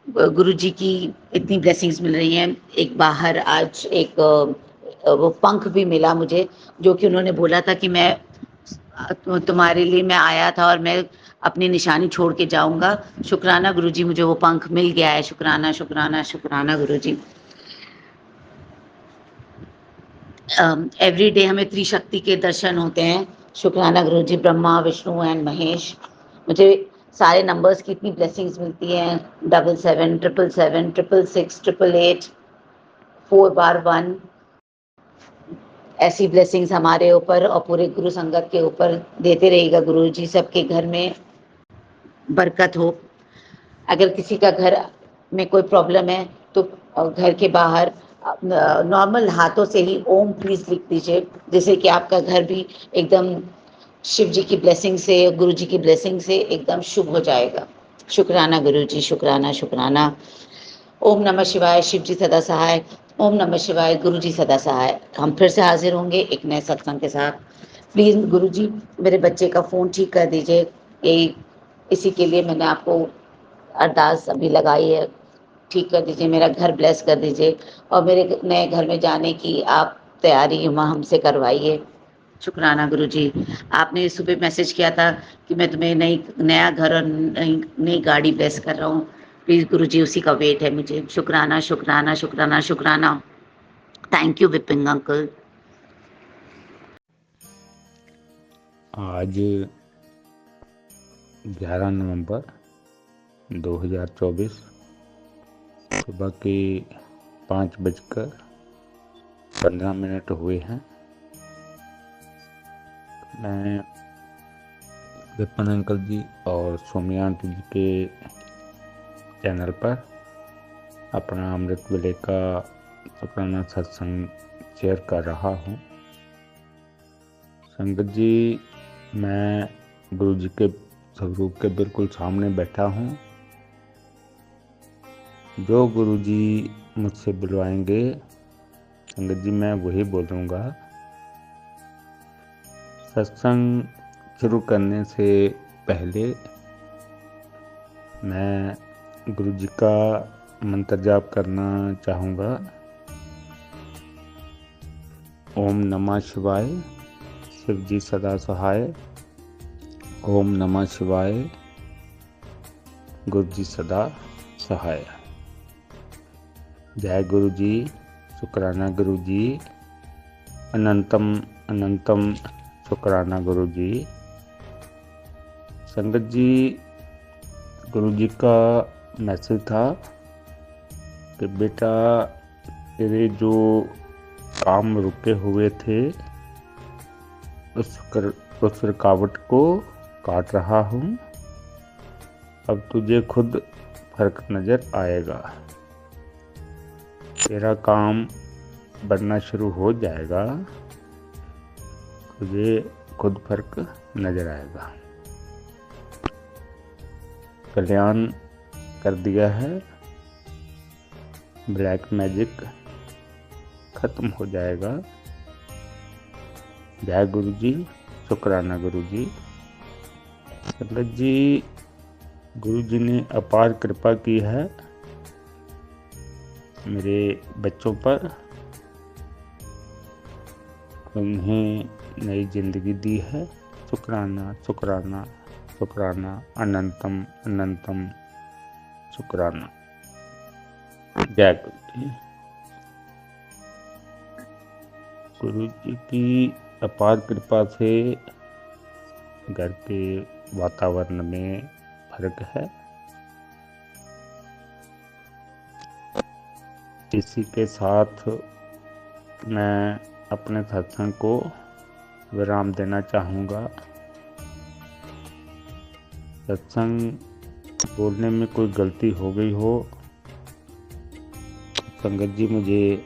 D: गुरु जी की इतनी ब्लेसिंग्स मिल रही हैं। एक बाहर आज एक वो पंख भी मिला मुझे, जो कि उन्होंने बोला था कि मैं तुम्हारे लिए मैं आया था और मैं अपनी निशानी छोड़ के जाऊंगा। शुक्राना गुरुजी, मुझे वो पंख मिल गया है। शुक्राना शुक्राना शुक्राना गुरुजी। एवरी डे हमें त्रिशक्ति के दर्शन होते हैं। शुक्राना गुरुजी, ब्रह्मा विष्णु एंड महेश। मुझे सारे नंबर्स की इतनी ब्लेसिंग्स मिलती हैं, 77 777 666 888 4 बार 1। ऐसी ब्लेसिंग्स हमारे ऊपर और पूरे गुरु संगत के ऊपर देते रहेगा गुरुजी। सबके घर में बरकत हो। अगर किसी का घर में कोई प्रॉब्लम है तो घर के बाहर नॉर्मल हाथों से ही ओम प्लीज लिख दीजिए, जिससे कि आपका घर भी एकदम शिव जी की ब्लेसिंग से, गुरु जी की ब्लेसिंग से एकदम शुभ हो जाएगा। शुक्राना गुरु जी, शुक्राना शुक्राना। ओम नमः शिवाय, शिव जी सदा सहाय। ओम नमः शिवाय, गुरु जी सदा सहाय। हम फिर से हाजिर होंगे एक नए सत्संग के साथ। प्लीज गुरु जी, मेरे बच्चे का फोन ठीक कर दीजिए। यही इसी के लिए मैंने आपको अरदास अभी लगाई है। ठीक कर दीजिए, मेरा घर ब्लेस कर दीजिए और मेरे नए घर में जाने की आप तैयारी वहाँ हमसे करवाइए। शुक्राना गुरु जी। आपने सुबह मैसेज किया था कि मैं तुम्हें नया घर और नई गाड़ी ब्लेस कर रहा हूँ। प्लीज गुरु जी, उसी का वेट है मुझे। शुक्राना शुक्राना शुक्राना शुक्राना। Thank you Vipin uncle.
E: आज 11 नवंबर 2024 सुबह के 5:15 हुए हैं। मैं विपिन अंकल जी और सोमिया आंटी जी के चैनल पर अपना अमृत वेले का शुक्राना सत्संग शेयर कर रहा हूँ। संगत जी, मैं गुरु जी के स्वरूप के बिल्कुल सामने बैठा हूँ। जो गुरु जी मुझसे बुलवाएंगे संगत जी, मैं वही बोलूँगा। सत्संग शुरू करने से पहले मैं गुरु जी का मंत्र जाप करना चाहूँगा। ओम नमः शिवाय, शिव जी सदा सहाय। ओम नमः शिवाय, गुरु जी सदा सहाय। जय गुरु जी, शुक्राना गुरु जी, अनंतम अनंतम शुक्राना गुरु जी। संगत जी, गुरु जी का मैसेज था कि बेटा, तेरे जो काम रुके हुए थे उस रुकावट को काट रहा हूँ। अब तुझे खुद फर्क नजर आएगा। तेरा काम बनना शुरू हो जाएगा, तुझे खुद फर्क नजर आएगा। कल्याण कर दिया है, ब्लैक मैजिक खत्म हो जाएगा। जय गुरु जी, शुक्राना गुरु जी। संगत जी, गुरु जी ने अपार कृपा की है मेरे बच्चों पर। उन्हें नई जिंदगी दी है। शुक्राना शुक्राना शुक्राना, अनंतम अनंतम शुक्राना। जय गुरु जी। गुरु जी की अपार कृपा से घर के वातावरण में फर्क है। इसी के साथ मैं अपने सत्संग को विराम देना चाहूँगा। सत्संग बोलने में कोई गलती हो गई हो, संगत जी मुझे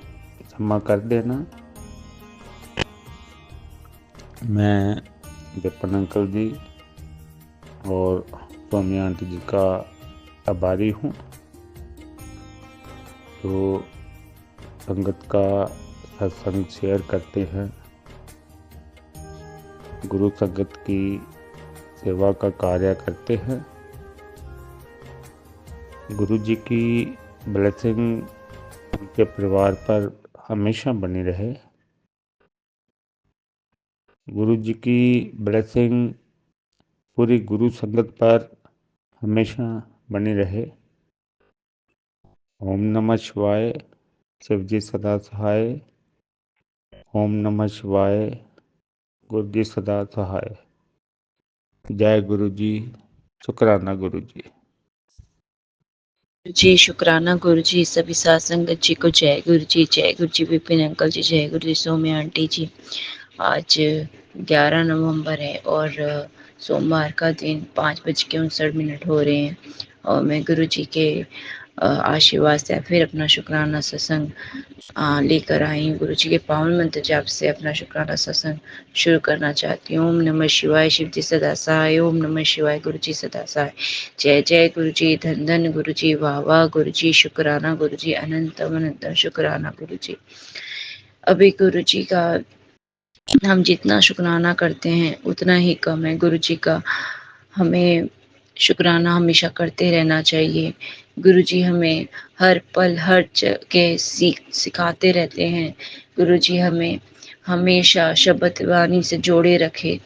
E: क्षमा कर देना। मैं विपिन अंकल जी और सोमिया आंटी जी का आभारी हूँ। तो संगत का सत्संग शेयर करते हैं, गुरु संगत की सेवा का कार्य करते हैं। गुरु जी की ब्लेसिंग उनके परिवार पर हमेशा बनी रहे। गुरु जी की ब्लेसिंग पूरी गुरु संगत पर हमेशा बनी रहे। ओम नमः शिवाय। शिव जी सदा सहाय। ओम नमः शिवाय। गुरु जी सदा सहाय। जय गुरु जी। शुक्राना गुरु जी।
F: जी शुक्राना गुरु जी। सभी साथ संगत जी को जय गुरु जी। जय गुरु जी विपिन अंकल जी। जय गुरु जी सौम्या आंटी जी। आज 11 नवंबर है और सोमवार का दिन 5:59 हो रहे हैं और मैं गुरु जी के आशीर्वाद से फिर अपना शुक्राना सत्संग लेकर आई हूँ। गुरु जी के पावन मंत्र जाप से अपना शुक्राना सत्संग शुरू करना चाहती हूँ। ओम नमः शिवाय। शिव जी सदा सहाय। ओम नमः शिवाय। गुरु जी सदा सहाय। जय जय गुरु जी। धन धन गुरु जी। वाह वाह गुरु जी। शुक्राना गुरु जी। अनंतम अनंतम शुक्राना गुरु जी। अभी गुरु जी का हम जितना शुक्राना करते हैं उतना ही कम है। गुरु जी का हमें शुक्राना हमेशा करते रहना चाहिए। गुरु जी हमें हर पल हर जगह सिखाते रहते हैं। गुरु जी हमें हमेशा शब्द वाणी से जोड़े रखे।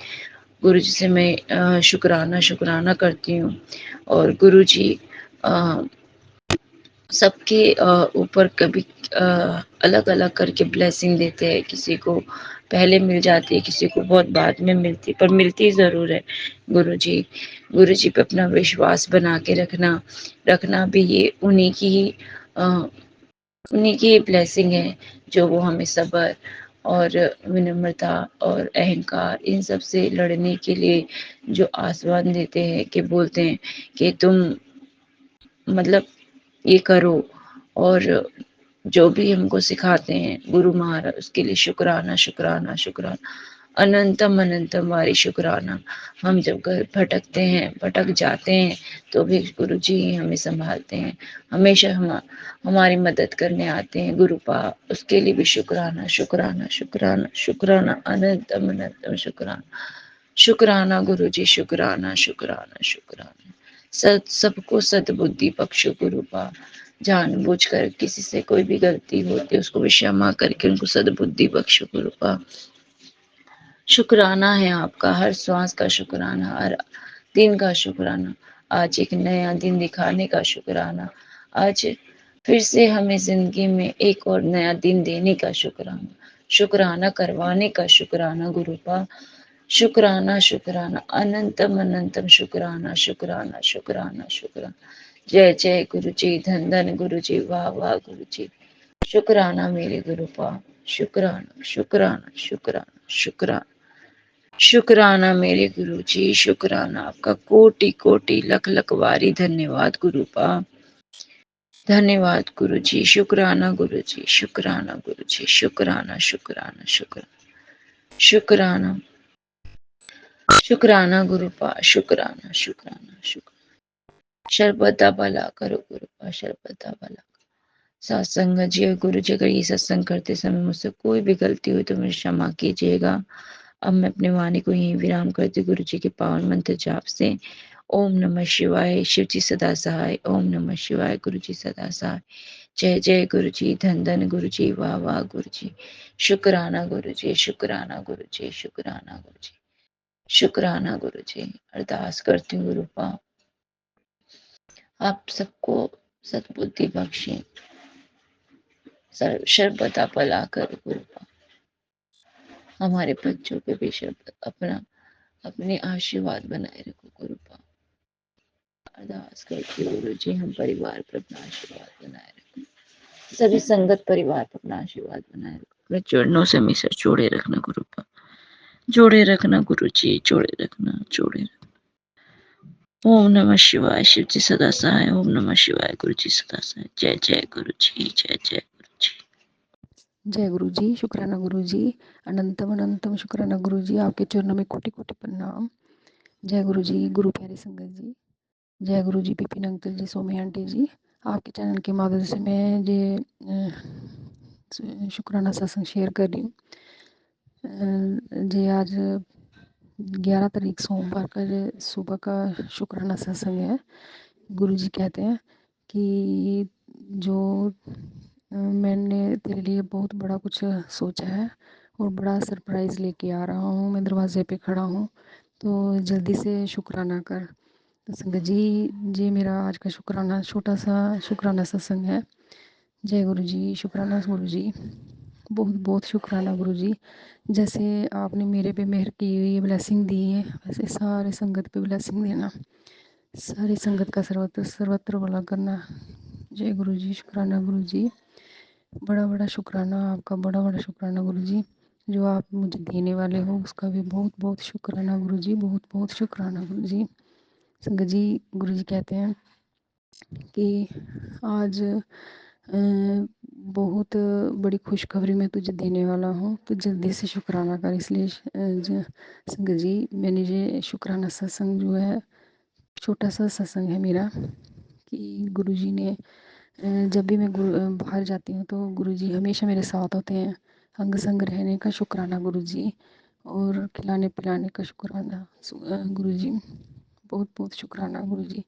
F: गुरु जी से मैं शुक्राना करती हूँ और गुरु जी सबके ऊपर कभी अलग अलग करके ब्लेसिंग देते हैं। किसी को पहले मिल जाती है, किसी को बहुत बाद में मिलती, पर मिलती ज़रूर है। गुरु जी पे अपना विश्वास बना के रखना भी ये उन्हीं की ब्लेसिंग है जो वो हमें सब्र और विनम्रता और अहंकार इन सब से लड़ने के लिए जो आश्वासन देते हैं कि बोलते हैं कि तुम मतलब ये करो। और जो भी हमको सिखाते हैं गुरु महाराज उसके लिए शुक्राना अनंतम अनंतम वारी शुक्राना। हम जब घर भटक जाते हैं तो भी गुरु जी ही हमें संभालते हैं। हमेशा हमारी मदद करने आते हैं गुरु पा। उसके लिए भी शुक्राना अनंतम अनंतम शुक्राना गुरु जी। शुक्राना सबको सद्बुद्धि बख्शो गुरु पा। जानबूझकर किसी से कोई भी गलती होती है उसको भी क्षमा करके उनको सद्बुद्धि बख्शो गुरु पा। शुक्राना है आपका हर श्वास का शुक्राना, हर दिन का शुक्राना। आज एक नया दिन दिखाने का शुक्राना। आज फिर से हमें जिंदगी में एक और नया दिन देने का शुक्राना करवाने का शुक्राना गुरु पा। शुक्राना अनंतम अनंतम शुक्राना। जय जय गुरु जी। धन धन गुरु जी। वाह वाह गुरु जी। शुक्राना मेरे गुरु पा। शुक्राना मेरे गुरु जी। शुक्राना आपका कोटि कोटि लख लख वारी धन्यवाद गुरु पा। धन्यवाद गुरु जी। शुक्राना गुरु जी। शुक्राना गुरु जी। शुक्राना गुरु पा। शुक्राना शर्बता भला करो गुरु पा। शर्बता भला सत्संग जी। गुरु जी अगर ये सत्संग करते समय मुझसे कोई भी गलती हुई तो मुझे क्षमा कीजिएगा। अब मैं अपने वाणी को यहीं विराम करती गुरु जी के पावन मंत्र जाप से। ओम नमः शिवाय। शिव जी सदा सहाय। ओम नमः शिवाय। गुरु जी सदा सहाय। जय जय गुरु जी। धन धन गुरु जी। वाह वाह गुरु जी। शुक्राना गुरु जी। शुक्राना गुरु जी। शुक्राना गुरु जी। शुक्राना गुरु जी। अरदास करती हूँ गुरु पा आप सबको सद्बुद्धि बख्शे। सर्वदा भला कर गुरु पा। हमारे बच्चों पे भी अपने आशीर्वाद बनाए रखो गुरु पा। अरदास करती हूँ गुरु जी हम परिवार पर अपना आशीर्वाद बनाए रखो। सभी संगत परिवार पर अपना आशीर्वाद बनाए रखो। अपने चरणों से हमेशा जोड़े रखना गुरु पा। जोड़े रखना गुरु जी। जोड़े रखना। ओम नमः शिवाय। शिव जी सदा सहाय। ओम नमः शिवाय। गुरु जी सदा सहाय। जय जय गुरु जी। जय जय गुरु जी।
G: जय गुरु जी। शुक्राना गुरु जी। अनंतम अनंतम शुक्राना गुरु जी। आपके चरणों में कोटि कोटि प्रणाम। जय गुरु जी। गुरु प्यारी संगत जी। जय गुरु जी। विपिन अंकल जी। सौम्या आंटी जी। आपके चैनल के माध्यम से मैं ये शुक्राना सत्संग शेयर कर रही हूँ। जी आज 11 तारीख सोमवार का सुबह का शुक्राना सत्संग है। गुरु जी कहते हैं कि जो मैंने तेरे लिए बहुत बड़ा कुछ सोचा है और बड़ा सरप्राइज़ लेके आ रहा हूँ। मैं दरवाजे पे खड़ा हूँ तो जल्दी से शुक्राना कर। तो संगत जी, ये मेरा आज का शुक्राना, छोटा सा शुक्राना सत्संग है। जय गुरु जी, शुक्राना गुरु जी, बहुत बहुत शुक्राना गुरु जी। जैसे आपने मेरे पे मेहर की हुई है, ब्लेसिंग दी है, वैसे सारे संगत पे ब्लेसिंग देना, सारी संगत का सर्वत्र सर्वत्र भला करना। जय गुरु जी, शुक्राना गुरु जी, बड़ा बड़ा शुक्राना आपका, बड़ा बड़ा शुक्राना गुरु जी। जो आप मुझे देने वाले हो उसका भी बहुत बहुत शुक्राना गुरु जी, बहुत बहुत शुक्राना गुरु जी। संगत जी, गुरु जी कहते हैं कि आज बहुत बड़ी खुशखबरी मैं तुझे देने वाला हूँ, तो जल्दी से शुक्राना कर। इसलिए संगत जी, मैंने ये शुक्राना सत्संग जो है, छोटा सा सत्संग है मेरा, कि गुरुजी ने जब भी मैं बाहर जाती हूँ तो गुरुजी हमेशा मेरे साथ होते हैं। अंग संग रहने का शुक्राना गुरुजी, और खिलाने पिलाने का शुक्राना गुरुजी, बहुत बहुत शुक्राना गुरुजी।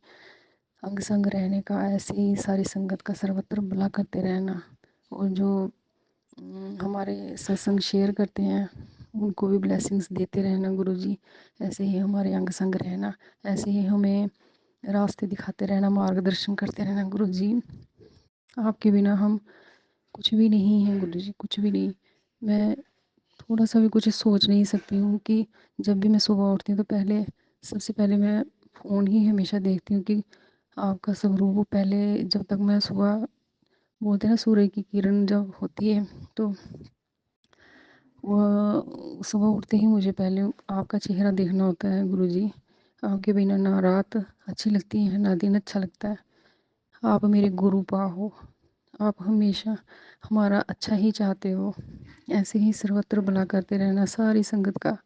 G: अंग संग रहने का, ऐसे ही सारी संगत का सर्वत्र भला करते रहना, और जो हमारे सत्संग शेयर करते हैं उनको भी ब्लेसिंग्स देते रहना गुरुजी। ऐसे ही हमारे अंग संग रहना, ऐसे ही हमें रास्ते दिखाते रहना, मार्गदर्शन करते रहना गुरुजी। आपके बिना हम कुछ भी नहीं हैं गुरुजी, कुछ भी नहीं। मैं थोड़ा सा भी कुछ सोच नहीं सकती हूँ कि जब भी मैं सुबह उठती हूँ तो पहले, सबसे पहले मैं फ़ोन ही हमेशा देखती हूँ कि आपका स्वरूप पहले, जब तक मैं सुबह, बोलते हैं ना सूर्य की किरण जब होती है तो वह सुबह उठते ही मुझे पहले आपका चेहरा देखना होता है गुरुजी। आपके बिना ना रात अच्छी लगती है ना दिन अच्छा लगता है। आप मेरे गुरुपा हो, आप हमेशा हमारा अच्छा ही चाहते हो। ऐसे ही सर्वत्र भला करते रहना सारी संगत का,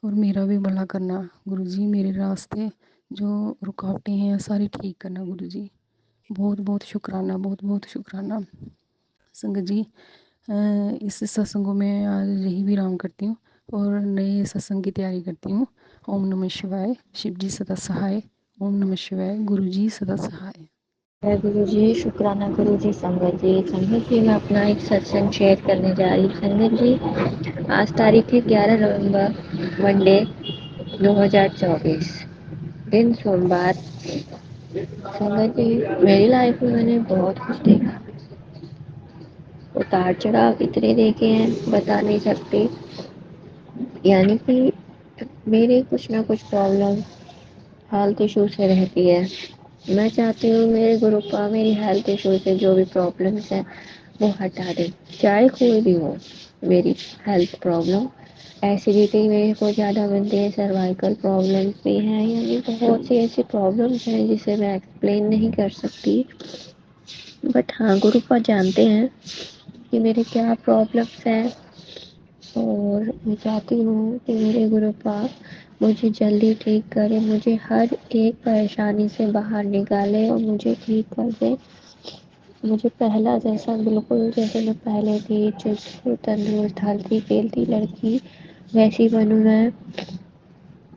G: और मेरा भी भला करना गुरुजी। मेरे रास्ते जो रुकावटें हैं सारी ठीक करना गुरुजी। बहुत बहुत शुक्राना, बहुत बहुत शुक्राना संगत जी। इस सत्संगों में आज यही विराम करती हूँ, और नए सत्संग की तैयारी करती हूँ। ओम नमः शिवाय, शिव जी सदा सहाय। ओम नमः शिवाय, गुरु जी सदा सहाय।
F: जय गुरु जी, शुक्राना गुरु जी। संगत जी मैं अपना एक सत्संग शेयर करने जा रही हूँ। संगत जी, आज तारीख है 11 नवंबर, मंडे 2024, दिन सोमवार। संगत जी, मेरी लाइफ में मैंने बहुत कुछ देखा, उतार चढ़ाव इतने देखे हैं बता नहीं सकते। यानी कि मेरे कुछ ना कुछ प्रॉब्लम हेल्थ इशू से रहती है। मैं चाहती हूँ मेरे गुरुपा मेरी हेल्थ इशू से जो भी प्रॉब्लम्स हैं वो हटा दे, चाहे कोई भी हो। मेरी हेल्थ प्रॉब्लम, एसिडिटी मेरे को ज़्यादा बनती है, सर्वाइकल प्रॉब्लम्स भी हैं, यानी बहुत सी ऐसी प्रॉब्लम्स हैं जिसे मैं एक्सप्लेन नहीं कर सकती। बट हाँ, गुरुपा जानते हैं कि मेरे क्या प्रॉब्लम्स हैं, और मैं चाहती हूँ कि मेरे गुरुपा मुझे जल्दी ठीक करे, मुझे हर एक परेशानी से बाहर निकाले और मुझे ठीक कर दे। मुझे पहला जैसा, बिल्कुल जैसे मैं पहले थी, चुस्त तंदुरुस्त हलती खेलती लड़की, वैसी बनूँ मैं,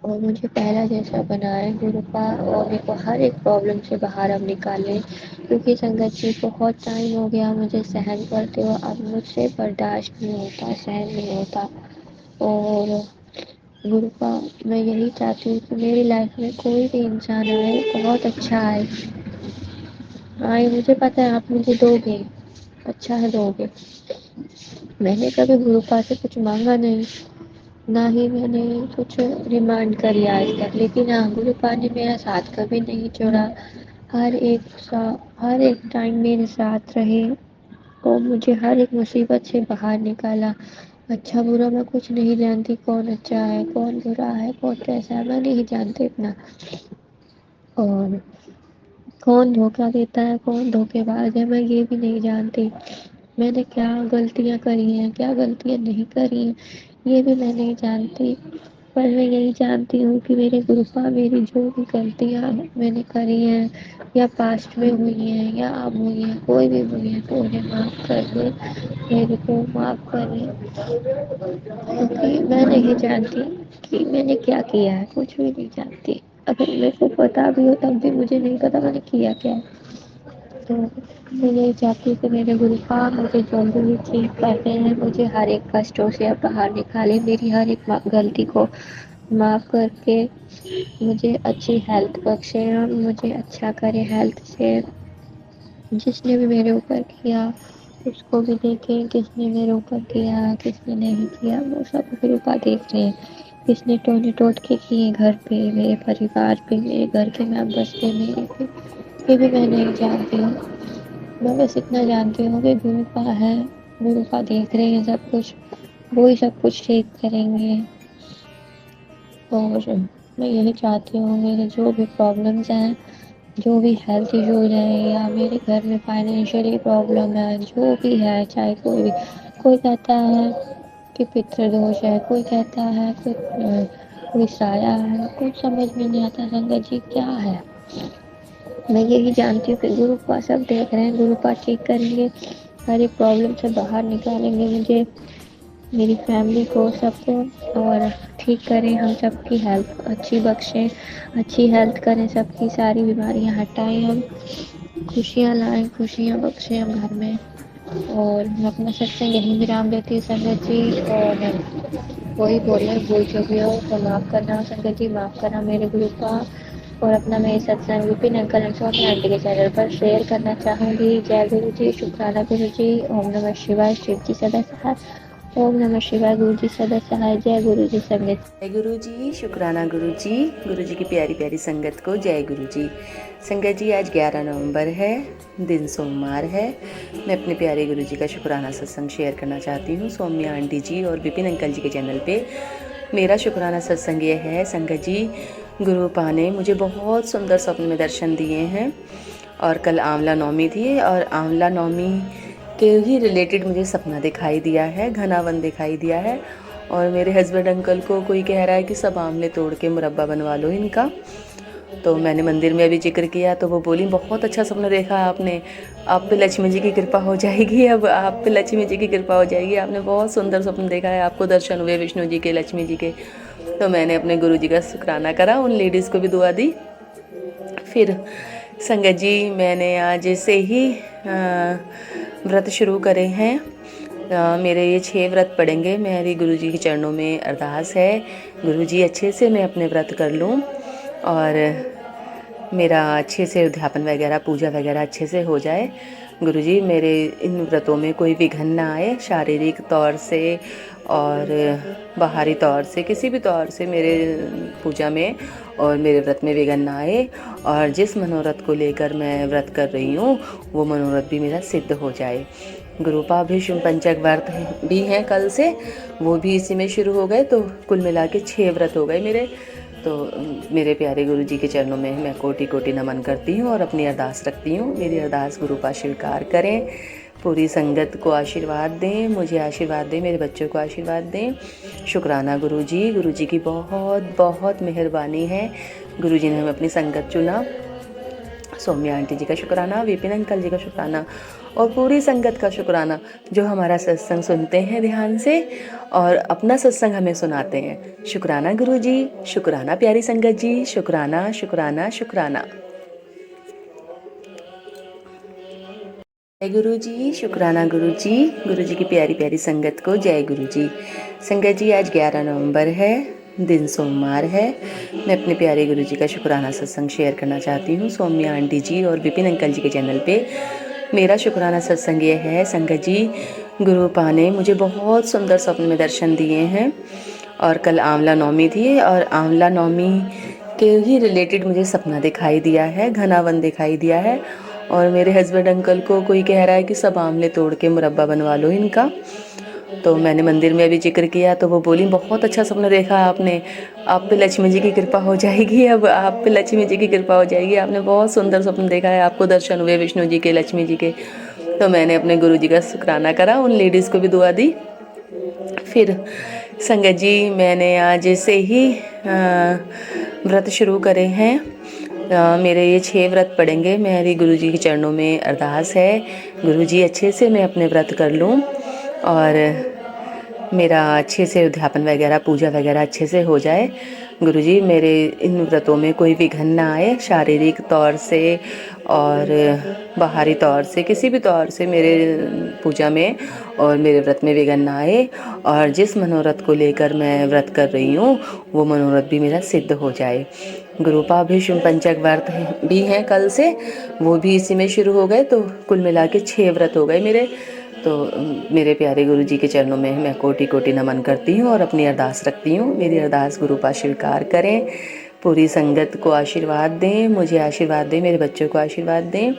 F: और मुझे पहला जैसा बनाए गुरुपा, और मेरे को हर एक प्रॉब्लम से बाहर अब निकाले। क्योंकि संगत जी, बहुत टाइम हो गया मुझे सहन करते हो, अब मुझसे बर्दाश्त नहीं होता, सहन नहीं होता। और गुरुपा, मैं यही चाहती हूँ कि मेरी लाइफ में कोई भी इंसान आए, बहुत अच्छा आए। आए, मुझे पता है आप मुझे दोगे, अच्छा है दोगे। मैंने कभी गुरुपा से कुछ मांगा नहीं, ना ही मैंने कुछ डिमांड करी आज तक, लेकिन हाँ, गुरुपा ने मेरा साथ कभी नहीं छोड़ा। हर एक टाइम मेरे साथ रहे, और मुझे हर एक मुसीबत से बाहर निकाला। अच्छा बुरा मैं कुछ नहीं जानती, कौन अच्छा है कौन बुरा है कौन कैसा है, मैं नहीं जानती इतना। और कौन धोखा देता है कौन धोखेबाज है, मैं ये भी नहीं जानती। मैंने क्या गलतियाँ करी हैं क्या गलतियाँ नहीं करी हैं, ये भी मैं नहीं जानती। पर मैं यही जानती हूँ कि मेरे गुरुपा मेरी जो भी गलतियाँ मैंने करी हैं, या पास्ट में हुई हैं या अब हुई हैं, कोई भी हुई हैं, तो उन्हें माफ़ कर दे, मेरे को माफ़ करें। क्योंकि मैं नहीं जानती कि मैंने क्या किया है, कुछ भी नहीं जानती। अगर मेरे को पता भी हो तब भी मुझे नहीं पता मैंने किया क्या है। तो मैं यही चाहती हूँ कि मेरे गुरुपा मुझे जल्दी ही ठीक करते हैं, मुझे हर एक कष्टों से अब बाहर निकाले, मेरी हर एक गलती को
H: माफ़ करके मुझे अच्छी हेल्थ बख्शे और मुझे अच्छा करे हेल्थ से। जिसने भी मेरे ऊपर किया उसको भी देखें, किसने मेरे ऊपर किया किसने नहीं किया वो सब कृपा देख रहे हैं। किसने टोने टोटके किए घर पे, मेरे परिवार पे, मेरे घर के मेंबर्स पे, मेरे पे, ये भी मैं नहीं जानती हूँ। मैं बस इतना जानती हूँ कि गुरुपा है, गुरुपा देख रहे हैं सब कुछ, वो ही सब कुछ ठीक करेंगे। और मैं यही चाहती हूँ मेरे जो भी प्रॉब्लम्स हैं, जो भी हेल्थ इश्यूज हैं या मेरे घर में फाइनेंशियली प्रॉब्लम है, जो भी है, चाहे कोई भी, कोई कहता है कि पितृदोष है, कोई कहता है कि कोई साया है, कुछ समझ में नहीं आता संगत जी क्या है। मैं यही जानती हूँ कि गुरुपा सब देख रहे हैं, गुरुपा ठीक करेंगे, सारी प्रॉब्लम से बाहर निकालेंगे मुझे, मेरी फैमिली को, सबको, और ठीक करें, हम सबकी हेल्थ अच्छी बख्शें, अच्छी हेल्थ करें, सबकी सारी बीमारियां हटाएं, हम खुशियाँ लाएं, खुशियाँ बख्शें हम घर में। और मैं अपना सत्संग यहीं विराम देती हूँ संगत जी। और वही बोले भूल जो भी हो तो माफ़ करना संगत जी, माफ़ करना मेरे गुरु का। और अपना मैं सत्संग Vipin uncle and Swami aunty के चैनल पर शेयर करना चाहूँगी। जय गुरु जी, शुक्राना गुरु जी, ओम नमः शिवाय, शिव जी सदा सहाय, ओम नमः शिवाय, गुरु जी सदा सहाय, जय गुरु जी संगत।
I: जय गुरु जी, शुक्राना गुरु जी की प्यारी प्यारी संगत को जय गुरु जी। संगत जी आज 11 नवंबर है, दिन सोमवार है। मैं अपने प्यारे गुरु जी का शुक्राना सत्संग शेयर करना चाहती हूँ सौम्या आंटी जी और विपिन अंकल जी के चैनल पे। मेरा शुक्राना सत्संग ये है संगत जी, गुरु पा ने मुझे बहुत सुंदर स्वप्न में दर्शन दिए हैं। और कल आंवला नवमी थी और आंवला नवमी के ही रिलेटेड मुझे सपना दिखाई दिया है, घना वन दिखाई दिया है। और मेरे हस्बैंड अंकल को कोई कह रहा है कि सब आंवले तोड़ के मुरब्बा बनवा लो इनका। तो मैंने मंदिर में अभी जिक्र किया तो वो बोली बहुत अच्छा सपना देखा आपने, आप पे लक्ष्मी जी की कृपा हो जाएगी, अब आप पे लक्ष्मी जी की कृपा हो जाएगी, आपने बहुत सुंदर स्वप्न देखा है, आपको दर्शन हुए विष्णु जी के, लक्ष्मी जी के। तो मैंने अपने गुरु जी का शुक्राना करा, उन लेडीज़ को भी दुआ दी। फिर संगत जी मैंने आज से ही व्रत शुरू करे हैं। मेरे ये 6 व्रत पड़ेंगे। मेरी गुरु जी के चरणों में अरदास है, गुरु जी अच्छे से मैं अपने व्रत कर लूँ और मेरा अच्छे से उद्यापन वगैरह, पूजा वगैरह अच्छे से हो जाए। गुरु जी मेरे इन व्रतों में कोई विघ्न ना आए, शारीरिक तौर से और बाहरी तौर से, किसी भी तौर से मेरे पूजा में और मेरे व्रत में विघ्न ना आए। और जिस मनोरथ को लेकर मैं व्रत कर रही हूँ वो मनोरथ भी मेरा सिद्ध हो जाए। गुरुपा भी शुभ पंचक व्रत भी हैं कल से, वो भी इसी में शुरू हो गए, तो कुल मिला के 6 व्रत हो गए मेरे। तो मेरे प्यारे गुरु जी के चरणों में मैं कोटि कोटि नमन करती हूँ और अपनी अरदास रखती हूँ। मेरी अरदास गुरुपा स्वीकार करें, पूरी संगत को आशीर्वाद दें, मुझे आशीर्वाद दें, मेरे बच्चों को आशीर्वाद दें। शुक्राना गुरु जी की बहुत बहुत मेहरबानी है। गुरु जी ने हमें अपनी संगत चुना। सौम्या आंटी जी का शुक्राना, विपिन अंकल जी का शुक्राना और पूरी संगत का शुक्राना जो हमारा सत्संग सुनते हैं ध्यान से और अपना सत्संग हमें सुनाते हैं। शुक्राना गुरु जी, शुक्राना प्यारी संगत जी, शुक्राना शुक्राना शुक्राना। जय गुरु जी, शुक्राना गुरु जी की प्यारी प्यारी संगत को जय गुरु जी। संगत जी आज 11 नवंबर है, दिन सोमवार है। मैं अपने प्यारे गुरु जी का शुक्राना सत्संग शेयर करना चाहती हूँ सौम्या आंटी जी और विपिन अंकल जी के चैनल पे। मेरा शुक्राना सत्संग ये है संगत जी, गुरु पा ने मुझे बहुत सुंदर स्वप्न में दर्शन दिए हैं। और कल आंवला नवमी थी और आंवला नवमी के ही रिलेटेड मुझे सपना दिखाई दिया है, घना वन दिखाई दिया है। और मेरे हस्बैंड अंकल को कोई कह रहा है कि सब आंवले तोड़ के मुरब्बा बनवा लो इनका। तो मैंने मंदिर में अभी जिक्र किया तो वो बोली बहुत अच्छा सपना देखा आपने, आप पे लक्ष्मी जी की कृपा हो जाएगी, अब आप पे लक्ष्मी जी की कृपा हो जाएगी, आपने बहुत सुंदर स्वप्न देखा है, आपको दर्शन हुए विष्णु जी के, लक्ष्मी जी के। तो मैंने अपने गुरु जी का शुक्राना करा, उन लेडीज़ को भी दुआ दी। फिर संगत जी मैंने आज से ही व्रत शुरू करे हैं। मेरे ये 6 व्रत पड़ेंगे। मेरी गुरु जी के चरणों में अरदास है, गुरु जी अच्छे से मैं अपने व्रत कर लूँ और मेरा अच्छे से उद्यापन वगैरह, पूजा वगैरह अच्छे से हो जाए। गुरु जी मेरे इन व्रतों में कोई विघ्न ना आए, शारीरिक तौर से और बाहरी तौर से किसी भी तौर से मेरे पूजा में और मेरे व्रत में विघ्न ना आए, और जिस मनोरथ को लेकर मैं व्रत कर रही हूँ वो मनोरथ भी मेरा सिद्ध हो जाए। गुरुपाभिषम पंचक व्रत भी हैं कल से, वो भी इसी में शुरू हो गए, तो कुल मिला के 6 व्रत हो गए मेरे। तो मेरे प्यारे गुरु जी के चरणों में मैं कोटि कोटि नमन करती हूँ और अपनी अरदास रखती हूँ। मेरी अरदास गुरुपा स्वीकार करें, पूरी संगत को आशीर्वाद दें, मुझे आशीर्वाद दें, मेरे बच्चों को आशीर्वाद दें।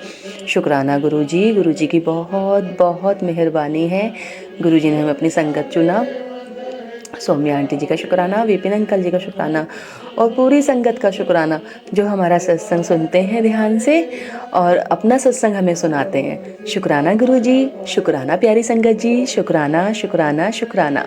I: शुक्राना गुरु जी की बहुत बहुत मेहरबानी है। गुरु जी ने हमें अपनी संगत चुना। सौम्या आंटी जी का शुक्राना, विपिन अंकल जी का शुक्राना और पूरी संगत का शुक्राना जो हमारा सत्संग सुनते हैं ध्यान से और अपना सत्संग हमें सुनाते हैं। शुक्राना गुरु जी, शुक्राना प्यारी संगत जी, शुक्राना शुक्राना शुक्राना।